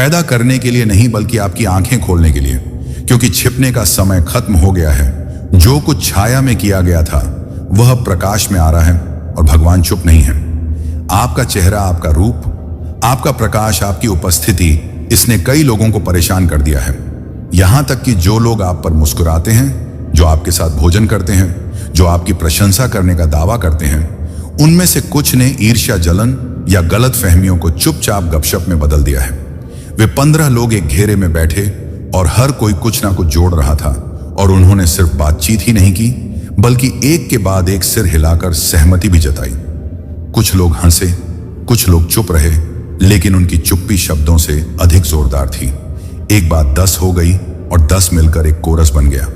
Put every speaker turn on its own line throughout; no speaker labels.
पैदा करने के लिए नहीं, बल्कि आपकी आंखें खोलने के लिए, क्योंकि छिपने का समय खत्म हो गया है। जो कुछ छाया में किया गया था वह प्रकाश में आ रहा है, और भगवान चुप नहीं है। आपका चेहरा, आपका रूप, आपका प्रकाश, आपकी उपस्थिति, इसने कई लोगों को परेशान कर दिया है। यहां तक कि जो लोग आप पर मुस्कुराते हैं, जो आपके साथ भोजन करते हैं, जो आपकी प्रशंसा करने का दावा करते हैं, उनमें से कुछ ने ईर्ष्या, जलन या गलत फहमियों को चुपचाप गपशप में बदल दिया है। वे 15 लोग एक घेरे में बैठे और हर कोई कुछ ना कुछ जोड़ रहा था, और उन्होंने सिर्फ बातचीत ही नहीं की, बल्कि एक के बाद एक सिर हिलाकर सहमति भी जताई। कुछ लोग हंसे, कुछ लोग चुप रहे, लेकिन उनकी चुप्पी शब्दों से अधिक जोरदार थी। एक बात 10 हो गई और 10 मिलकर एक कोरस बन गया,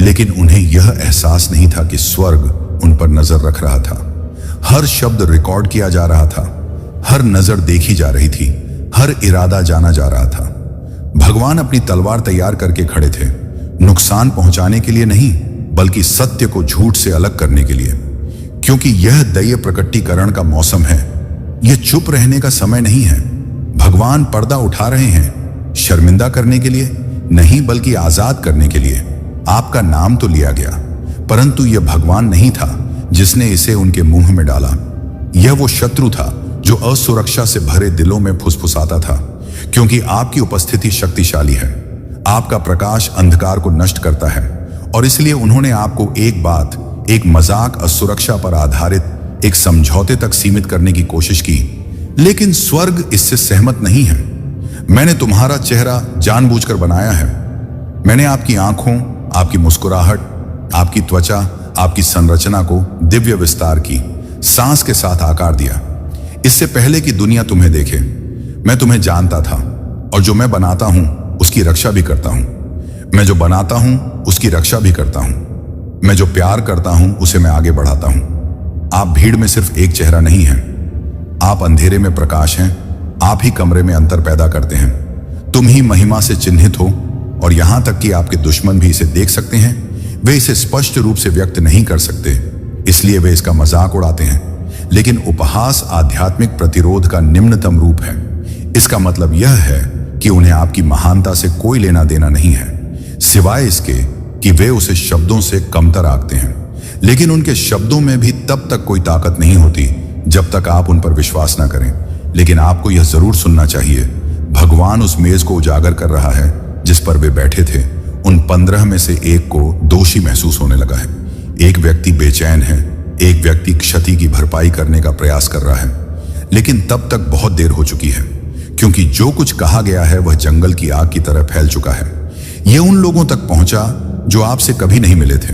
लेकिन उन्हें यह एहसास नहीं था कि स्वर्ग उन पर नजर रख रहा था। हर शब्द रिकॉर्ड किया जा रहा था, हर नजर देखी जा रही थी, हर इरादा जाना जा रहा था। भगवान अपनी तलवार तैयार करके खड़े थे, नुकसान पहुंचाने के लिए नहीं, बल्कि सत्य को झूठ से अलग करने के लिए। क्योंकि यह दैय प्रकटीकरण का मौसम है, यह चुप रहने का समय नहीं है। भगवान पर्दा उठा रहे हैं, शर्मिंदा करने के लिए नहीं, बल्कि आजाद करने के लिए। आपका नाम तो लिया गया, परंतु यह भगवान नहीं था जिसने इसे उनके मुंह में डाला। यह वो शत्रु था जो असुरक्षा से भरे दिलों में फुसफुसाता था। क्योंकि आपकी उपस्थिति शक्तिशाली है, आपका प्रकाश अंधकार को नष्ट करता है, और इसलिए उन्होंने आपको एक बात, एक मजाक, असुरक्षा पर आधारित एक समझौते तक सीमित करने की कोशिश की। लेकिन स्वर्ग इससे सहमत नहीं है। मैंने तुम्हारा चेहरा जानबूझकर बनाया है। मैंने आपकी आंखों, आपकी मुस्कुराहट, आपकी त्वचा, आपकी संरचना को दिव्य विस्तार की, सांस के साथ आकार दिया। इससे पहले कि दुनिया तुम्हें देखे, मैं तुम्हें जानता था, और जो मैं बनाता हूं उसकी रक्षा भी करता हूं। मैं जो बनाता हूं उसकी रक्षा भी करता हूं। मैं जो प्यार करता हूं उसे मैं आगे बढ़ाता हूं। आप भीड़ में सिर्फ एक चेहरा नहीं हैं, आप अंधेरे में प्रकाश हैं। आप ही कमरे में अंतर पैदा करते हैं। तुम ही महिमा से चिन्हित हो, और यहां तक कि आपके दुश्मन भी इसे देख सकते हैं। वे इसे स्पष्ट रूप से व्यक्त नहीं कर सकते, इसलिए वे इसका मजाक उड़ाते हैं। लेकिन उपहास आध्यात्मिक प्रतिरोध का निम्नतम रूप है। इसका मतलब यह है कि उन्हें आपकी महानता से कोई लेना देना नहीं है, सिवाय इसके कि वे उसे शब्दों से कमतर आंकते हैं। लेकिन उनके शब्दों में भी तब तक कोई ताकत नहीं होती जब तक आप उन पर विश्वास ना करें। लेकिन आपको यह जरूर सुनना चाहिए, भगवान उस मेज को उजागर कर रहा है जिस पर वे बैठे थे। उन 15 में से एक को दोषी महसूस होने लगा है। एक व्यक्ति बेचैन है, एक व्यक्ति क्षति की भरपाई करने का प्रयास कर रहा है। लेकिन तब तक बहुत देर हो चुकी है, क्योंकि जो कुछ कहा गया है वह जंगल की आग की तरह फैल चुका है। यह उन लोगों तक पहुंचा जो आपसे कभी नहीं मिले थे,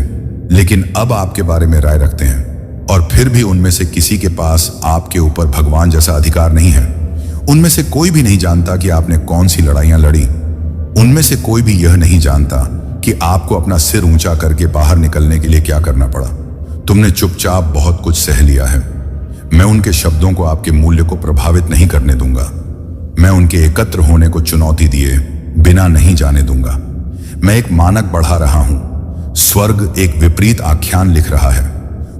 लेकिन अब आपके बारे में राय रखते हैं। और फिर भी उनमें से किसी के पास आपके ऊपर भगवान जैसा अधिकार नहीं है। उनमें से कोई भी नहीं जानता कि आपने कौन सी लड़ाइयां लड़ी। उनमें से कोई भी यह नहीं जानता कि आपको अपना सिर ऊंचा करके बाहर निकलने के लिए क्या करना पड़ा। तुमने चुपचाप बहुत कुछ सह लिया है। मैं उनके शब्दों को आपके मूल्य को प्रभावित नहीं करने दूंगा। मैं उनके एकत्र होने को चुनौती दिए बिना नहीं जाने दूंगा। मैं एक मानक बढ़ा रहा हूं। स्वर्ग एक विपरीत आख्यान लिख रहा है।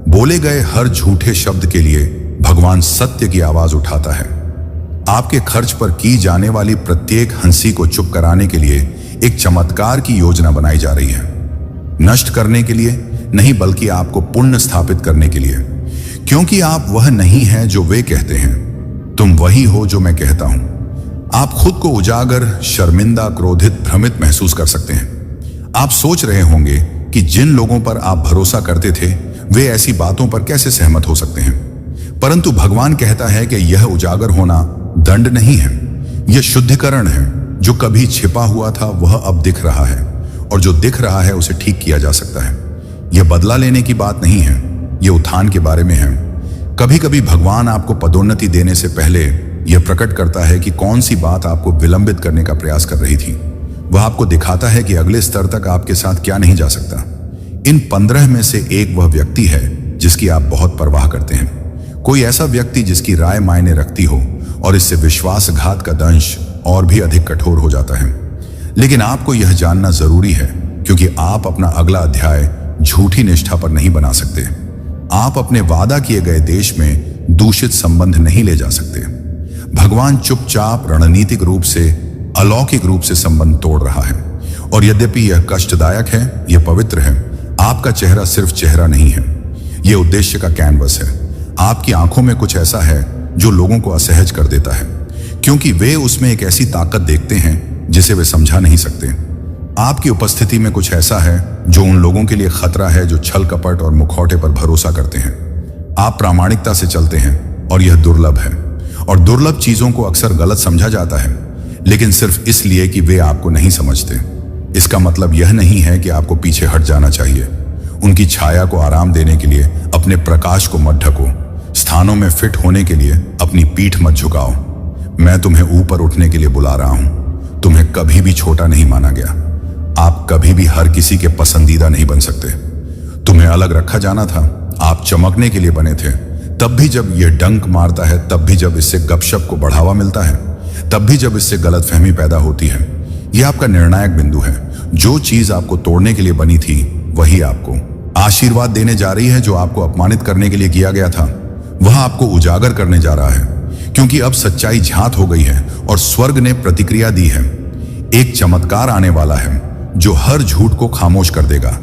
बोले गए हर झूठे शब्द के लिए भगवान सत्य की आवाज उठाता है। आपके खर्च पर की जाने वाली प्रत्येक हंसी को चुप कराने के लिए एक चमत्कार की योजना बनाई जा रही है। नष्ट करने के लिए नहीं, बल्कि आपको पुण्य स्थापित करने के लिए। क्योंकि आप वह नहीं हैं जो वे कहते हैं, तुम वही हो जो मैं कहता हूं। आप खुद को उजागर, शर्मिंदा, क्रोधित, भ्रमित महसूस कर सकते हैं। आप सोच रहे होंगे कि जिन लोगों पर आप भरोसा करते थे वे ऐसी बातों पर कैसे सहमत हो सकते हैं। परंतु भगवान कहता है कि यह उजागर होना दंड नहीं है, यह शुद्धिकरण है। जो कभी छिपा हुआ था वह अब दिख रहा है, और जो दिख रहा है उसे ठीक किया जा सकता है। यह बदला लेने की बात नहीं है, यह उत्थान के बारे में है। कभी कभी भगवान आपको पदोन्नति देने से पहले यह प्रकट करता है कि कौन सी बात आपको विलंबित करने का प्रयास कर रही थी। वह आपको दिखाता है कि अगले स्तर तक आपके साथ क्या नहीं जा सकता। इन 15 में से एक वह व्यक्ति है जिसकी आप बहुत परवाह करते हैं। कोई ऐसा व्यक्ति जिसकी राय मायने रखती हो, और इससे विश्वासघात का दंश और भी अधिक कठोर हो जाता है। लेकिन आपको यह जानना जरूरी है, क्योंकि आप अपना अगला अध्याय झूठी निष्ठा पर नहीं बना सकते। आप अपने वादा किए गए देश में दूषित संबंध नहीं ले जा सकते। भगवान चुपचाप रणनीतिक रूप से अलौकिक रूप से संबंध तोड़ रहा है। और यद्यपि यह कष्टदायक है, यह पवित्र है। आपका चेहरा सिर्फ चेहरा नहीं है, यह उद्देश्य का कैनवस है। आपकी आंखों में कुछ ऐसा है जो लोगों को असहज कर देता है, क्योंकि वे उसमें एक ऐसी ताकत देखते हैं जिसे वे समझा नहीं सकते। आपकी उपस्थिति में कुछ ऐसा है जो उन लोगों के लिए खतरा है जो छल कपट और मुखौटे पर भरोसा करते हैं। आप प्रामाणिकता से चलते हैं और यह दुर्लभ है। और दुर्लभ चीजों को अक्सर गलत समझा जाता है, लेकिन सिर्फ इसलिए कि वे आपको नहीं समझते। इसका मतलब यह नहीं है कि आपको पीछे हट जाना चाहिए। उनकी छाया को आराम देने के लिए अपने प्रकाश को मत ढको। स्थानों में फिट होने के लिए अपनी पीठ मत झुकाओ। मैं तुम्हें ऊपर उठने के लिए बुला रहा हूं। तुम्हें कभी भी छोटा नहीं माना गया। आप कभी भी हर किसी के पसंदीदा नहीं बन सकते। तुम्हें अलग रखा जाना था। आप चमकने के लिए बने थे। तब भी जब यह डंक मारता है, तब भी जब इससे गपशप को बढ़ावा मिलता है, तब भी जब इससे गलतफहमी पैदा होती है। यह आपका निर्णायक बिंदु है। जो चीज आपको तोड़ने के लिए बनी थी, वही आपको आशीर्वाद देने जा रही है। जो आपको अपमानित करने के लिए किया गया था, वह आपको उजागर करने जा रहा है, क्योंकि अब सच्चाई झांत हो गई है और स्वर्ग ने प्रतिक्रिया दी है। एक चमत्कार आने वाला है जो हर झूठ को खामोश कर देगा।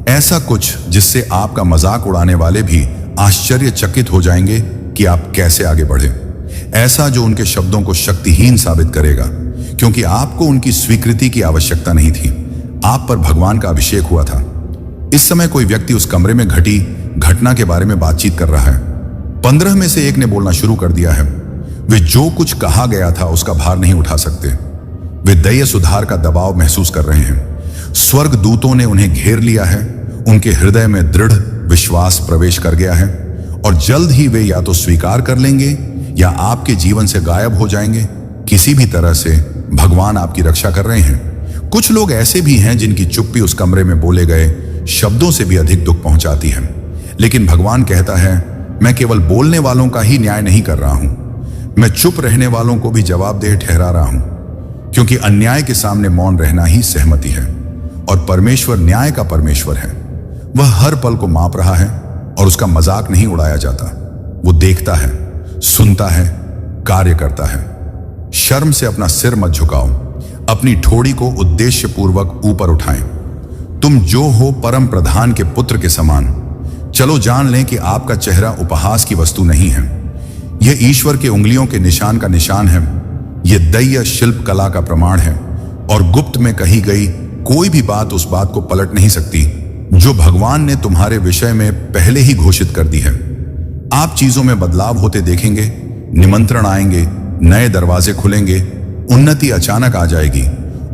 ऐसा कुछ जिससे आपका मजाक उड़ाने वाले भी आश्चर्यचकित हो जाएंगे कि आप कैसे आगे बढ़े। ऐसा जो उनके शब्दों को शक्तिहीन साबित करेगा, क्योंकि आपको उनकी स्वीकृति की आवश्यकता नहीं थी। आप पर भगवान का अभिषेक हुआ था। इस समय कोई व्यक्ति उस कमरे में घटी घटना के बारे में बातचीत कर रहा है। 15 में से एक ने बोलना शुरू कर दिया है। वे जो कुछ कहा गया था उसका भार नहीं उठा सकते। वे दैय सुधार का दबाव महसूस कर रहे हैं। स्वर्ग दूतों ने उन्हें घेर लिया है। उनके हृदय में दृढ़ विश्वास प्रवेश कर गया है और जल्द ही वे या तो स्वीकार कर लेंगे या आपके जीवन से गायब हो जाएंगे। किसी भी तरह से भगवान आपकी रक्षा कर रहे हैं। कुछ लोग ऐसे भी हैं जिनकी चुप्पी उस कमरे में बोले गए शब्दों से भी अधिक दुख पहुंचाती है। लेकिन भगवान कहता है, मैं केवल बोलने वालों का ही न्याय नहीं कर रहा हूं, मैं चुप रहने वालों को भी जवाबदेह ठहरा रहा हूं, क्योंकि अन्याय के सामने मौन रहना ही सहमति है। और परमेश्वर न्याय का परमेश्वर है। वह हर पल को माप रहा है और उसका मजाक नहीं उड़ाया जाता। वो देखता है, सुनता है, कार्य करता है। शर्म से अपना सिर मत झुकाओ। अपनी ठोड़ी को उद्देश्यपूर्वक ऊपर उठाएं। तुम जो हो परम प्रधान के पुत्र के समान। चलो जान लें कि आपका चेहरा उपहास की वस्तु नहीं है। यह ईश्वर के उंगलियों के निशान का निशान है। यह दैय शिल्प कला का प्रमाण है। और गुप्त में कही गई कोई भी बात उस बात को पलट नहीं सकती जो भगवान ने तुम्हारे विषय में पहले ही घोषित कर दी है। आप चीजों में बदलाव होते देखेंगे, निमंत्रण आएंगे, नए दरवाजे खुलेंगे, उन्नति अचानक आ जाएगी।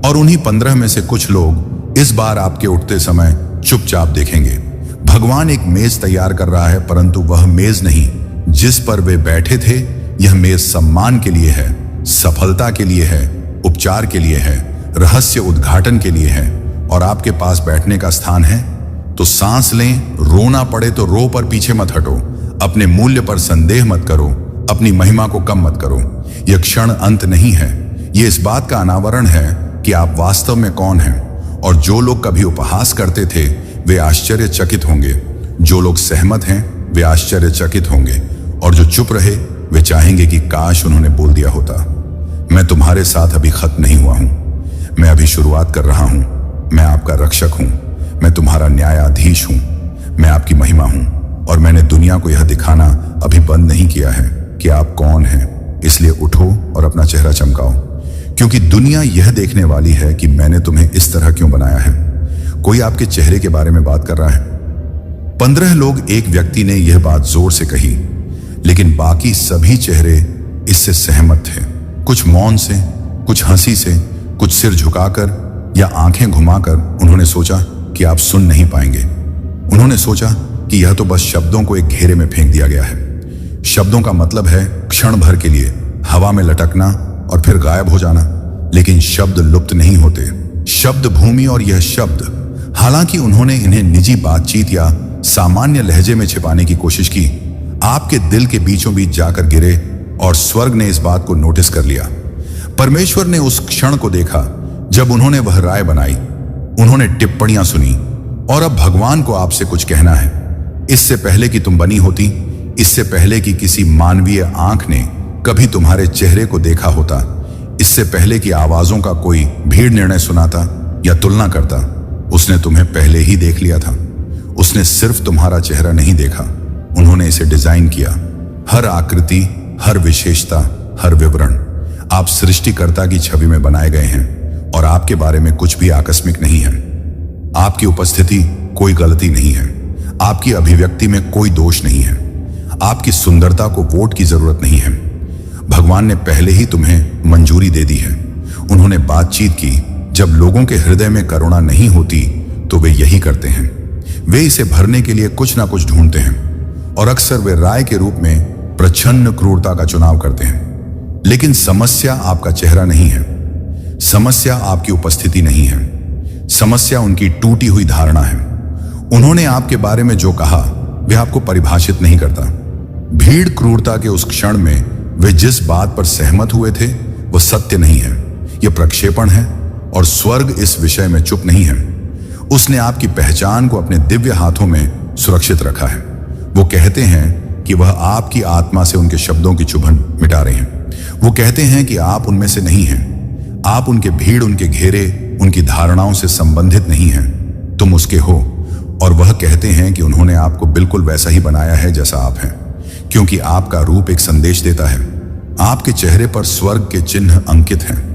और उन्हीं 15 में से कुछ लोग इस बार आपके उठते समय चुपचाप देखेंगे। भगवान एक मेज तैयार कर रहा है, परंतु वह मेज नहीं जिस पर वे बैठे थे। यह मेज सम्मान के लिए है, सफलता के लिए है, उपचार के लिए है, रहस्य उद्घाटन के लिए है। और आपके पास बैठने का स्थान है तो सांस लें। रोना पड़े तो रो, पर पीछे मत हटो। अपने मूल्य पर संदेह मत करो। अपनी महिमा को कम मत करो। यह क्षण अंत नहीं है। यह इस बात का अनावरण है कि आप वास्तव में कौन हैं। और जो लोग कभी उपहास करते थे वे आश्चर्यचकित होंगे। जो लोग सहमत हैं वे आश्चर्यचकित होंगे। और जो चुप रहे वे चाहेंगे कि काश उन्होंने बोल दिया होता। मैं तुम्हारे साथ अभी खत्म नहीं हुआ हूं, मैं अभी शुरुआत कर रहा हूं। मैं आपका रक्षक हूं, मैं तुम्हारा न्यायाधीश हूं, मैं आपकी महिमा हूं। और मैंने दुनिया को यह दिखाना अभी बंद नहीं किया है कि आप कौन हैं। इसलिए उठो और अपना चेहरा चमकाओ, क्योंकि दुनिया यह देखने वाली है कि मैंने तुम्हें इस तरह क्यों बनाया है। कोई आपके चेहरे के बारे में बात कर रहा है। 15 लोग एक व्यक्ति ने यह बात जोर से कही, लेकिन बाकी सभी चेहरे इससे सहमत थे। कुछ मौन से, कुछ हंसी से, कुछ सिर झुकाकर या आंखें घुमाकर। उन्होंने सोचा कि आप सुन नहीं पाएंगे। उन्होंने सोचा कि यह तो बस शब्दों को एक घेरे में फेंक दिया गया है। शब्दों का मतलब है क्षण भर के लिए हवा में लटकना और फिर गायब हो जाना। लेकिन शब्द लुप्त नहीं होते। शब्द भूमि और यह शब्द, हालांकि उन्होंने इन्हें निजी बातचीत या सामान्य लहजे में छिपाने की कोशिश की, आपके दिल के बीचों बीच जाकर गिरे और स्वर्ग ने इस बात को नोटिस कर लिया। परमेश्वर ने उस क्षण को देखा जब उन्होंने वह राय बनाई। उन्होंने टिप्पणियां सुनी और अब भगवान को आपसे कुछ कहना है। इससे पहले कि तुम बनी होती, इससे पहले कि किसी मानवीय आंख ने कभी तुम्हारे चेहरे को देखा होता, इससे पहले कि आवाजों का कोई भीड़ निर्णय सुनाता या तुलना करता, उसने तुम्हें पहले ही देख लिया था। उसने सिर्फ तुम्हारा चेहरा नहीं देखा, उन्होंने इसे डिजाइन किया। हर आकृति, हर विशेषता, हर विवरण आप सृष्टिकर्ता की छवि में बनाए गए हैं और आपके बारे में कुछ भी आकस्मिक नहीं है। आपकी उपस्थिति कोई गलती नहीं है, आपकी अभिव्यक्ति में कोई दोष नहीं है, आपकी सुंदरता को वोट की जरूरत नहीं है। भगवान ने पहले ही तुम्हें मंजूरी दे दी है। उन्होंने बातचीत की। जब लोगों के हृदय में करुणा नहीं होती तो वे यही करते हैं, वे इसे भरने के लिए कुछ ना कुछ ढूंढते हैं और अक्सर वे राय के रूप में प्रच्छन्न क्रूरता का चुनाव करते हैं। लेकिन समस्या आपका चेहरा नहीं है, समस्या आपकी उपस्थिति नहीं है, समस्या उनकी टूटी हुई धारणा है। उन्होंने आपके बारे में जो कहा वे आपको परिभाषित नहीं करता। भीड़ क्रूरता के उस क्षण में वे जिस बात पर सहमत हुए थे वह सत्य नहीं है, यह प्रक्षेपण है और स्वर्ग इस विषय में चुप नहीं है। उसने आपकी पहचान को अपने दिव्य हाथों में सुरक्षित रखा है। वो कहते हैं कि वह आपकी आत्मा से उनके शब्दों की चुभन मिटा रहे हैं। वो कहते हैं कि आप उनमें से नहीं हैं। आप उनके भीड़, उनके घेरे, उनकी धारणाओं से संबंधित नहीं हैं, तुम उसके हो। और वह कहते हैं कि उन्होंने आपको बिल्कुल वैसा ही बनाया है जैसा आप हैं, क्योंकि आपका रूप एक संदेश देता है। आपके चेहरे पर स्वर्ग के चिन्ह अंकित हैं।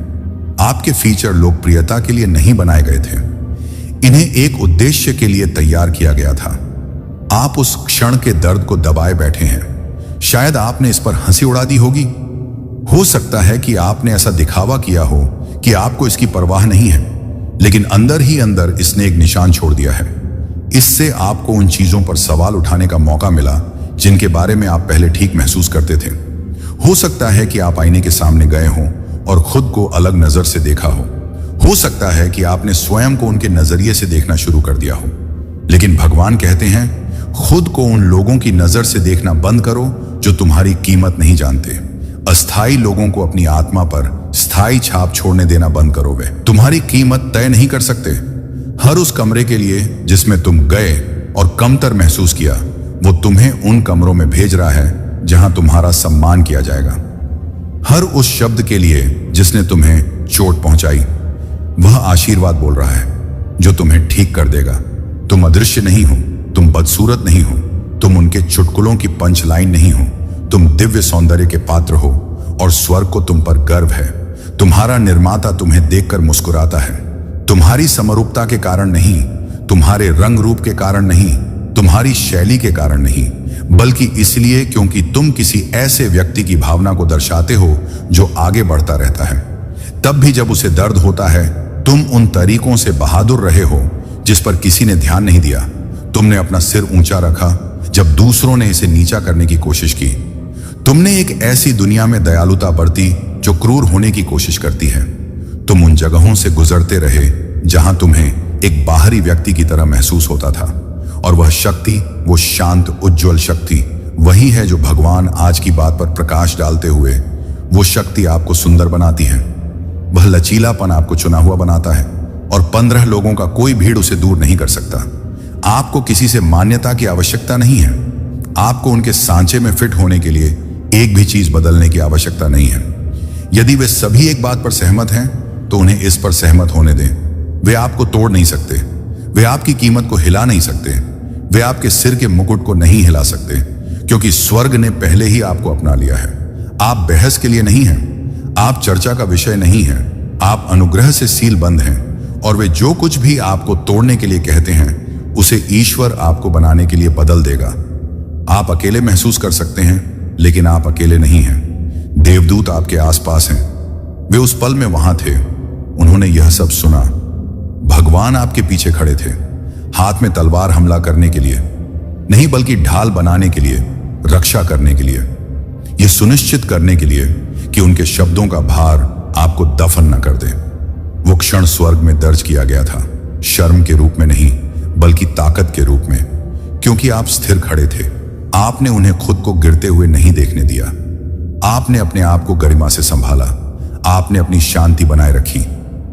आपके फीचर लोकप्रियता के लिए नहीं बनाए गए थे, इन्हें एक उद्देश्य के लिए तैयार किया गया था। आप उस क्षण के दर्द को दबाए बैठे हैं। शायद आपने इस पर हंसी उड़ा दी होगी। हो सकता है कि आपने ऐसा दिखावा किया हो कि आपको इसकी परवाह नहीं है, लेकिन अंदर ही अंदर इसने एक निशान छोड़ दिया है। इससे आपको उन चीजों पर सवाल उठाने का मौका मिला जिनके बारे में आप पहले ठीक महसूस करते थे। हो सकता है कि आप आईने के सामने गए हों और खुद को अलग नजर से देखा हो सकता है कि आपने स्वयं को उनके नजरिए से देखना शुरू कर दिया हो। लेकिन भगवान कहते हैं, खुद को उन लोगों की नजर से देखना बंद करो जो तुम्हारी कीमत नहीं जानते। अस्थाई लोगों को अपनी आत्मा पर स्थायी छाप छोड़ने देना बंद करो। वे तुम्हारी कीमत तय नहीं कर सकते। हर उस कमरे के लिए जिसमें तुम गए और कमतर महसूस किया, वो तुम्हें उन कमरों में भेज रहा है जहां तुम्हारा सम्मान किया जाएगा। हर उस शब्द के लिए जिसने तुम्हें चोट पहुंचाई, वह आशीर्वाद बोल रहा है जो तुम्हें ठीक कर देगा। तुम अदृश्य नहीं हो, तुम बदसूरत नहीं हो, तुम उनके चुटकुलों की पंच लाइन नहीं हो, तुम दिव्य सौंदर्य के पात्र हो और स्वर्ग को तुम पर गर्व है। तुम्हारा निर्माता तुम्हें देखकर मुस्कुराता है। तुम्हारी समरूपता के कारण नहीं, तुम्हारे रंग रूप के कारण नहीं, तुम्हारी शैली के कारण नहीं, बल्कि इसलिए क्योंकि तुम किसी ऐसे व्यक्ति की भावना को दर्शाते हो जो आगे बढ़ता रहता है। तब भी जब उसे दर्द होता है, तुम उन तरीकों से बहादुर रहे हो जिस पर किसी ने ध्यान नहीं दिया। तुमने अपना सिर ऊंचा रखा जब दूसरों ने इसे नीचा करने की कोशिश की। तुमने एक ऐसी दुनिया में दयालुता बरती जो क्रूर होने की कोशिश करती है। तुम उन जगहों से गुजरते रहे जहां तुम्हें एक बाहरी व्यक्ति की तरह महसूस होता था, और वह शक्ति, वो शांत उज्जवल शक्ति वही है जो भगवान आज की बात पर प्रकाश डालते हुए, वो शक्ति आपको सुंदर बनाती है। वह लचीलापन आपको चुना हुआ बनाता है और 15 लोगों का कोई भीड़ उसे दूर नहीं कर सकता। आपको किसी से मान्यता की आवश्यकता नहीं है। आपको उनके सांचे में फिट होने के लिए एक भी चीज बदलने की आवश्यकता नहीं है। यदि वे सभी एक बात पर सहमत हैं तो उन्हें इस पर सहमत होने दें। वे आपको तोड़ नहीं सकते, वे आपकी कीमत को हिला नहीं सकते, वे आपके सिर के मुकुट को नहीं हिला सकते, क्योंकि स्वर्ग ने पहले ही आपको अपना लिया है। आप बहस के लिए नहीं हैं, आप चर्चा का विषय नहीं हैं, आप अनुग्रह से सीलबंद हैं, और वे जो कुछ भी आपको तोड़ने के लिए कहते हैं उसे ईश्वर आपको बनाने के लिए बदल देगा। आप अकेले महसूस कर सकते हैं, लेकिन आप अकेले नहीं हैं। देवदूत आपके आसपास हैं। वे उस पल में वहां थे, उन्होंने यह सब सुना। भगवान आपके पीछे खड़े थे, हाथ में तलवार हमला करने के लिए नहीं, बल्कि ढाल बनाने के लिए, रक्षा करने के लिए, यह सुनिश्चित करने के लिए कि उनके शब्दों का भार आपको दफन न कर दे। वो क्षण स्वर्ग में दर्ज किया गया था, शर्म के रूप में नहीं, बल्कि ताकत के रूप में, क्योंकि आप स्थिर खड़े थे। आपने उन्हें खुद को गिरते हुए नहीं देखने दिया। आपने अपने आप को गरिमा से संभाला। आपने अपनी शांति बनाए रखी।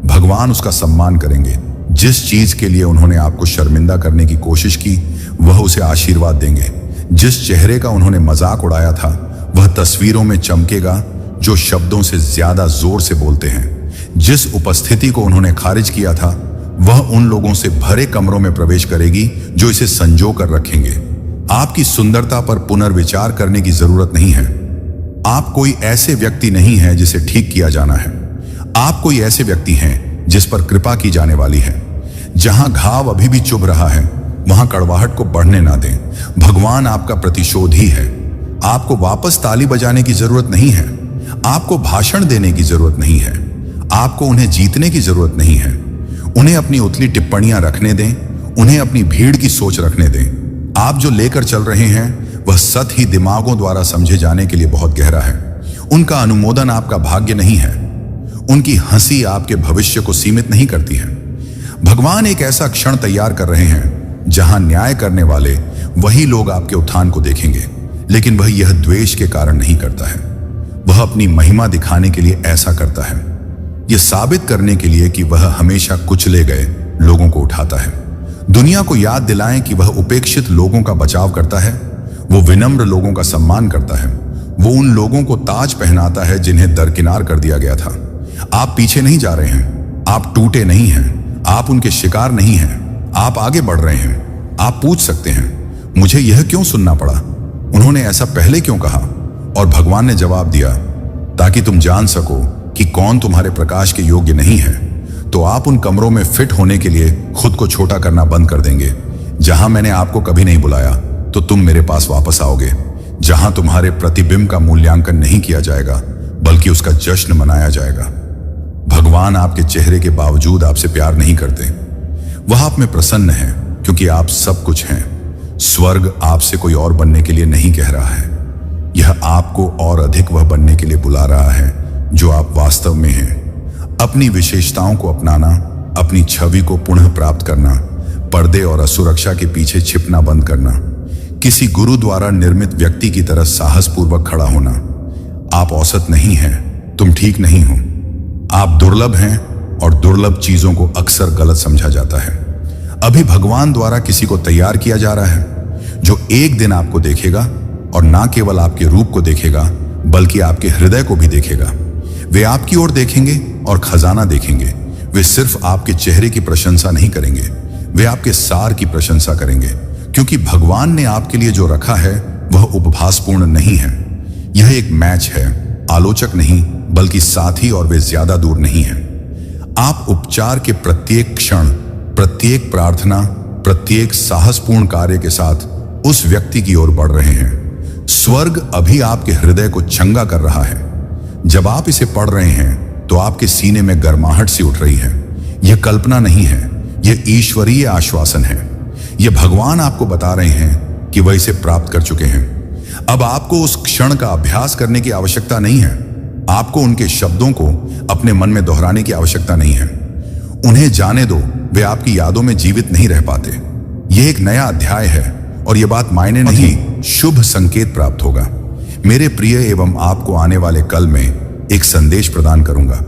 भगवान उसका सम्मान करेंगे। जिस चीज के लिए उन्होंने आपको शर्मिंदा करने की कोशिश की, वह उसे आशीर्वाद देंगे। जिस चेहरे का उन्होंने मजाक उड़ाया था, वह तस्वीरों में चमकेगा जो शब्दों से ज्यादा जोर से बोलते हैं। जिस उपस्थिति को उन्होंने खारिज किया था वह उन लोगों से भरे कमरों में प्रवेश करेगी जो इसे संजो कर रखेंगे। आपकी सुंदरता पर पुनर्विचार करने की जरूरत नहीं है। आप कोई ऐसे व्यक्ति नहीं है जिसे ठीक किया जाना है। आप कोई ऐसे व्यक्ति हैं जिस पर कृपा की जाने वाली है। जहां घाव अभी भी चुभ रहा है वहां कड़वाहट को बढ़ने ना दें। भगवान आपका प्रतिशोधी है। आपको वापस ताली बजाने की जरूरत नहीं है। आपको भाषण देने की जरूरत नहीं है। आपको उन्हें जीतने की जरूरत नहीं है। उन्हें अपनी उथली टिप्पणियां रखने दें। उन्हें अपनी भीड़ की सोच रखने दें। आप जो लेकर चल रहे हैं वह सत ही दिमागों द्वारा समझे जाने के लिए बहुत गहरा है। उनका अनुमोदन आपका भाग्य नहीं है। उनकी हंसी आपके भविष्य को सीमित नहीं करती है। भगवान एक ऐसा क्षण तैयार कर रहे हैं जहां न्याय करने वाले वही लोग आपके उत्थान को देखेंगे, लेकिन वह यह द्वेष के कारण नहीं करता है। वह अपनी महिमा दिखाने के लिए ऐसा करता है, यह साबित करने के लिए कि वह हमेशा कुचले गए लोगों को उठाता है। दुनिया को याद दिलाएं कि वह उपेक्षित लोगों का बचाव करता है। वो विनम्र लोगों का सम्मान करता है। वो उन लोगों को ताज पहनाता है जिन्हें दरकिनार कर दिया गया था। आप पीछे नहीं जा रहे हैं। आप टूटे नहीं हैं। आप उनके शिकार नहीं हैं। आप आगे बढ़ रहे हैं। आप पूछ सकते हैं, मुझे यह क्यों सुनना पड़ा? उन्होंने ऐसा पहले क्यों कहा? और भगवान ने जवाब दिया, ताकि तुम जान सको कि कौन तुम्हारे प्रकाश के योग्य नहीं है। तो आप उन कमरों में फिट होने के लिए खुद को छोटा करना बंद कर देंगे। जहां मैंने आपको कभी नहीं बुलाया तो तुम मेरे पास वापस आओगे। जहां तुम्हारे प्रतिबिंब का मूल्यांकन नहीं किया जाएगा बल्कि उसका जश्न मनाया जाएगा। भगवान आपके चेहरे के बावजूद आपसे प्यार नहीं करते। वह आप में प्रसन्न है क्योंकि आप सब कुछ हैं। स्वर्ग आपसे कोई और बनने के लिए नहीं कह रहा है। यह आपको और अधिक वह बनने के लिए बुला रहा है जो आप वास्तव में हैं। अपनी विशेषताओं को अपनाना, अपनी छवि को पुनः प्राप्त करना, पर्दे और असुरक्षा के पीछे छिपना बंद करना, किसी गुरु द्वारा निर्मित व्यक्ति की तरह साहसपूर्वक खड़ा होना। आप औसत नहीं हैं। तुम ठीक नहीं हो। आप दुर्लभ हैं और दुर्लभ चीजों को अक्सर गलत समझा जाता है। अभी भगवान द्वारा किसी को तैयार किया जा रहा है जो एक दिन आपको देखेगा और ना केवल आपके रूप को देखेगा बल्कि आपके हृदय को भी देखेगा। वे आपकी ओर देखेंगे और खजाना देखेंगे। वे सिर्फ आपके चेहरे की प्रशंसा नहीं करेंगे, वे आपके सार की प्रशंसा करेंगे, क्योंकि भगवान ने आपके लिए जो रखा है वह उपहासपूर्ण नहीं है। यह एक मैच है, आलोचक नहीं बल्कि साथी, और वे ज्यादा दूर नहीं हैं। आप उपचार के प्रत्येक क्षण, प्रत्येक प्रार्थना, प्रत्येक साहसपूर्ण कार्य के साथ उस व्यक्ति की ओर बढ़ रहे हैं। स्वर्ग अभी आपके हृदय को चंगा कर रहा है। जब आप इसे पढ़ रहे हैं तो आपके सीने में गर्माहट सी उठ रही है। यह कल्पना नहीं है, यह ईश्वरीय आश्वासन है। यह भगवान आपको बता रहे हैं कि वह इसे प्राप्त कर चुके हैं। अब आपको उस क्षण का अभ्यास करने की आवश्यकता नहीं है। आपको उनके शब्दों को अपने मन में दोहराने की आवश्यकता नहीं है। उन्हें जाने दो, वे आपकी यादों में जीवित नहीं रह पाते। यह एक नया अध्याय है और यह बात मायने नहीं, शुभ संकेत प्राप्त होगा। मेरे प्रिय, एवं आपको आने वाले कल में एक संदेश प्रदान करूंगा।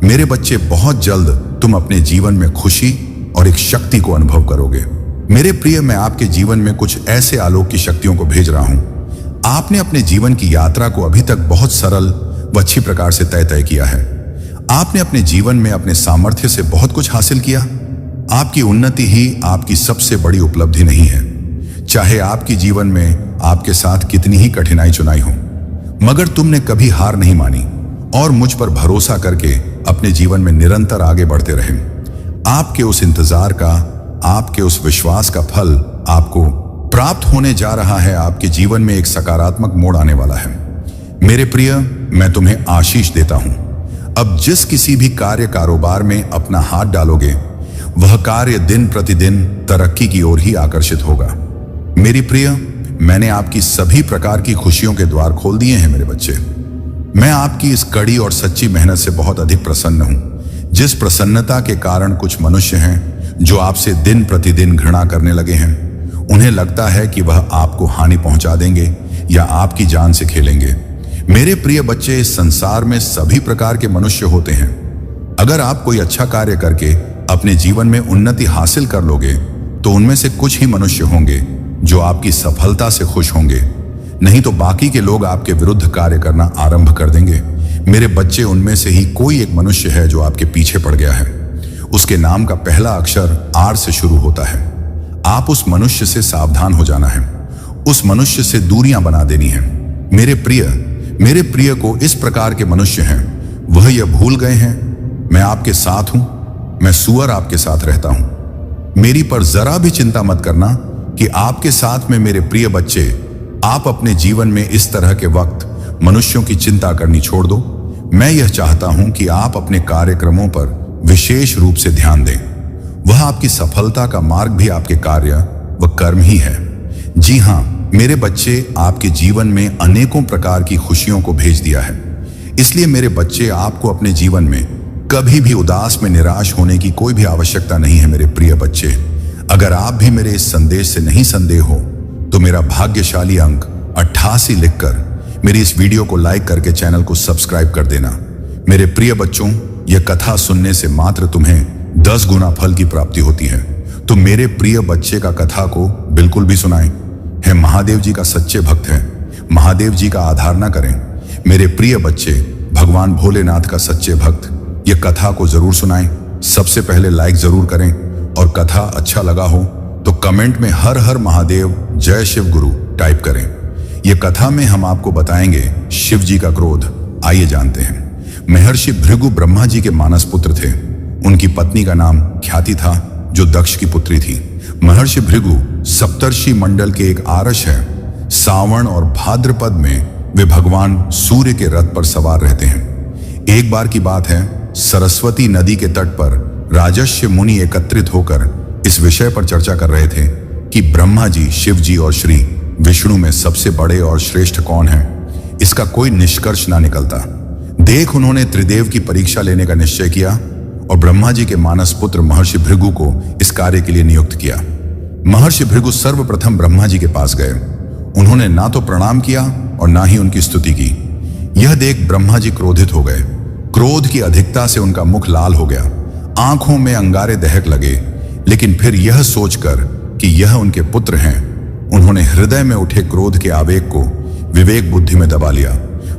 मेरे बच्चे, बहुत जल्द तुम अपने जीवन में खुशी और एक शक्ति को अनुभव करोगे। मेरे प्रिय, मैं आपके जीवन में कुछ ऐसे आलोक की शक्तियों को भेज रहा हूं। आपने अपने जीवन की यात्रा को अभी तक बहुत सरल व अच्छी प्रकार से तय किया है। आपने अपने जीवन में अपने सामर्थ्य से बहुत कुछ हासिल किया। आपकी उन्नति ही आपकी सबसे बड़ी उपलब्धि नहीं है, चाहे आपके जीवन में आपके साथ कितनी ही कठिनाई चुनाई हो। मगर तुमने कभी हार नहीं मानी और मुझ पर भरोसा करके अपने जीवन में निरंतर आगे बढ़ते रहे। आपके उस इंतजार का, आपके उस विश्वास का फल आपको प्राप्त होने जा रहा है। आपके जीवन में एक सकारात्मक मोड़ आने वाला है। मेरे प्रिय, मैं तुम्हें आशीष देता हूं। अब जिस किसी भी कार्य कारोबार में अपना हाथ डालोगे वह कार्य दिन प्रतिदिन तरक्की की ओर ही आकर्षित होगा। मेरी प्रिय, मैंने आपकी सभी प्रकार की खुशियों के द्वार खोल दिए हैं। मेरे बच्चे, मैं आपकी इस कड़ी और सच्ची मेहनत से बहुत अधिक प्रसन्न हूं। जिस प्रसन्नता के कारण कुछ मनुष्य हैं जो आपसे दिन प्रतिदिन घृणा करने लगे हैं, उन्हें लगता है कि वह आपको हानि पहुंचा देंगे या आपकी जान से खेलेंगे। मेरे प्रिय बच्चे, इस संसार में सभी प्रकार के मनुष्य होते हैं। अगर आप कोई अच्छा कार्य करके अपने जीवन में उन्नति हासिल कर लोगे तो उनमें से कुछ ही मनुष्य होंगे जो आपकी सफलता से खुश होंगे, नहीं तो बाकी के लोग आपके विरुद्ध कार्य करना आरंभ कर देंगे। मेरे बच्चे, उनमें से ही कोई एक मनुष्य है जो आपके पीछे पड़ गया है। उसके नाम का पहला अक्षर आर से शुरू होता है। आप उस मनुष्य से सावधान हो जाना है, उस मनुष्य से दूरियां बना देनी है। मेरे प्रिय को इस प्रकार के मनुष्य हैं, वह यह भूल गए हैं मैं आपके साथ हूं, मैं सुअर आपके साथ रहता हूं। मेरी पर जरा भी चिंता मत करना कि आपके साथ में मेरे प्रिय बच्चे, आप अपने जीवन में इस तरह के वक्त मनुष्यों की चिंता करनी छोड़ दो। मैं यह चाहता हूं कि आप अपने कार्यक्रमों पर विशेष रूप से ध्यान दें। वह आपकी सफलता का मार्ग भी आपके कार्य व कर्म ही है। जी हां मेरे बच्चे, आपके जीवन में अनेकों प्रकार की खुशियों को भेज दिया है। इसलिए मेरे बच्चे, आपको अपने जीवन में कभी भी उदास में निराश होने की कोई भी आवश्यकता नहीं है। मेरे प्रिय बच्चे, अगर आप भी मेरे इस संदेश से नहीं संदेह हो तो मेरा भाग्यशाली अंक 88 लिखकर मेरी इस वीडियो को लाइक करके चैनल को सब्सक्राइब कर देना। मेरे प्रिय बच्चों, यह कथा सुनने से मात्र तुम्हें 10 गुना फल की प्राप्ति होती है। तो मेरे प्रिय बच्चे का कथा को बिल्कुल भी सुनाएं। है महादेव जी का सच्चे भक्त है, महादेव जी का आधार ना करें। मेरे प्रिय बच्चे, भगवान भोलेनाथ का सच्चे भक्त, यह कथा को जरूर सुनाएं। सबसे पहले लाइक जरूर करें और कथा अच्छा लगा हो तो कमेंट में हर हर महादेव जय शिव गुरु टाइप करें। यह कथा में हम आपको बताएंगे शिव जी का क्रोध। आइए जानते हैं। महर्षि भृगु ब्रह्मा जी के मानस पुत्र थे। उनकी पत्नी का नाम ख्याति था, जो दक्ष की पुत्री थी। महर्षि भृगु सप्तर्षि मंडल के एक आरष है। सावन और भाद्रपद में वे भगवान सूर्य के रथ पर सवार रहते हैं। एक बार की बात है, सरस्वती नदी के तट पर राजर्षि मुनि एकत्रित होकर इस विषय पर चर्चा कर रहे थे कि ब्रह्मा जी, शिव जी और श्री विष्णु में सबसे बड़े और श्रेष्ठ कौन है। इसका कोई निष्कर्ष ना निकलता। देख उन्होंने त्रिदेव की परीक्षा लेने का निश्चय किया और ब्रह्मा जी के मानस पुत्र महर्षि भृगु को इस कार्य के लिए नियुक्त किया। महर्षि भृगु सर्वप्रथम ब्रह्मा जी के पास गए। उन्होंने ना तो प्रणाम किया और ना ही उनकी स्तुति की। यह देख ब्रह्मा जी क्रोधित हो गए। क्रोध की अधिकता से उनका मुख लाल हो गया, आंखों में अंगारे दहक लगे। लेकिन फिर यह सोचकर कि यह उनके पुत्र हैं, उन्होंने हृदय में उठे क्रोध के आवेग को विवेक बुद्धि में दबा लिया।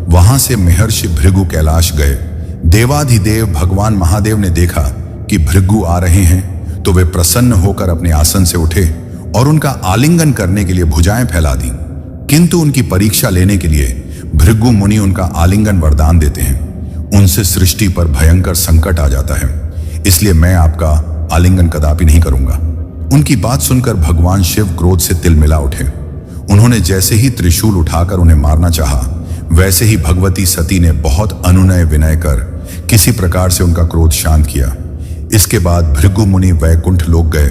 वहां से महर्षि भृगु कैलाश गए। देवाधिदेव भगवान महादेव ने देखा कि भृगु आ रहे हैं तो वे प्रसन्न होकर अपने आसन से उठे और उनका आलिंगन करने के लिए भुजाएं फैला दी। किंतु उनकी परीक्षा लेने के लिए भृगु मुनि उनका आलिंगन वरदान देते हैं। उनसे सृष्टि पर भयंकर संकट आ जाता है, इसलिए मैं आपका आलिंगन कदापि नहीं करूंगा। उनकी बात सुनकर भगवान शिव क्रोध से तिलमिला उठे। उन्होंने जैसे ही त्रिशूल उठाकर उन्हें मारना चाहा, वैसे ही भगवती सती ने बहुत अनुनय विनय कर किसी प्रकार से उनका क्रोध शांत किया। इसके बाद भृगु मुनि वैकुंठ लोक गए।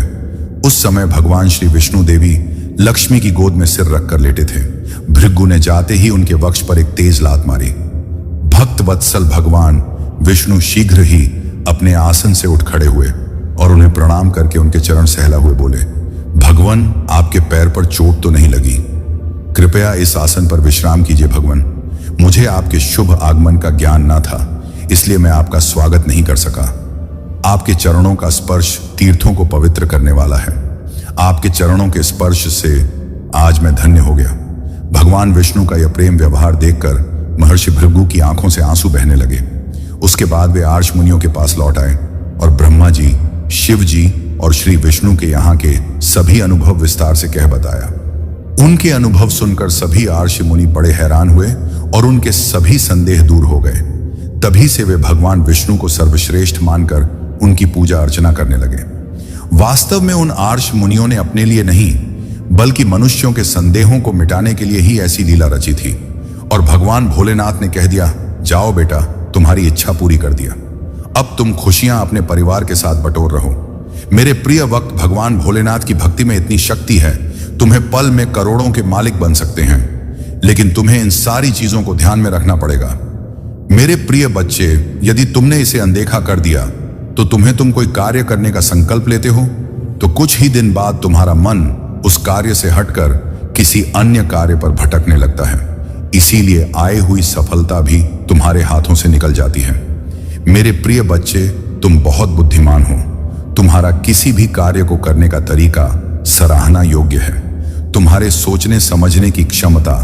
उस समय भगवान श्री विष्णु देवी लक्ष्मी की गोद में सिर रखकर लेटे थे। भृगु ने जाते ही उनके वक्ष पर एक तेज लात मारी। भक्त वत्सल भगवान विष्णु शीघ्र ही अपने आसन से उठ खड़े हुए और उन्हें प्रणाम करके उनके चरण सहला हुए बोले, भगवान, आपके पैर पर चोट तो नहीं लगी? कृपया इस आसन पर विश्राम कीजिए भगवान। मुझे आपके शुभ आगमन का ज्ञान ना था, इसलिए मैं आपका स्वागत नहीं कर सका। आपके चरणों का स्पर्श तीर्थों को पवित्र करने वाला है। आपके चरणों के स्पर्श से आज मैं धन्य हो गया। भगवान विष्णु का यह प्रेम व्यवहार देखकर महर्षि भृगु की आंखों से आंसू बहने लगे। उसके बाद वे आर्ष मुनियों के पास लौट आए और ब्रह्मा जी, शिव जी और श्री विष्णु के यहाँ के सभी अनुभव विस्तार से कह बताया। उनके अनुभव सुनकर सभी आर्ष मुनि बड़े हैरान हुए और उनके सभी संदेह दूर हो गए। तभी से वे भगवान विष्णु को सर्वश्रेष्ठ मानकर उनकी पूजा अर्चना करने लगे। वास्तव में उन आर्ष मुनियों ने अपने लिए नहीं, बल्कि मनुष्यों के संदेहों को मिटाने के लिए ही ऐसी लीला रची थी। और भगवान भोलेनाथ ने कह दिया, जाओ बेटा, तुम्हारी इच्छा पूरी कर दिया। अब तुम खुशियां अपने परिवार के साथ बटोर रहो। मेरे प्रिय वक्त, भगवान भोलेनाथ की भक्ति में इतनी शक्ति है, तुम्हें पल में करोड़ों के मालिक बन सकते हैं। लेकिन तुम्हें इन सारी चीजों को ध्यान में रखना पड़ेगा। मेरे प्रिय बच्चे, यदि तुमने इसे अनदेखा कर दिया तो तुम कोई कार्य करने का संकल्प लेते हो तो कुछ ही दिन बाद तुम्हारा मन उस कार्य से हटकर किसी अन्य कार्य पर भटकने लगता है। इसीलिए आई हुई सफलता भी तुम्हारे हाथों से निकल जाती है। मेरे प्रिय बच्चे, तुम बहुत बुद्धिमान हो। तुम्हारा किसी भी कार्य को करने का तरीका सराहना योग्य है। तुम्हारे सोचने समझने की क्षमता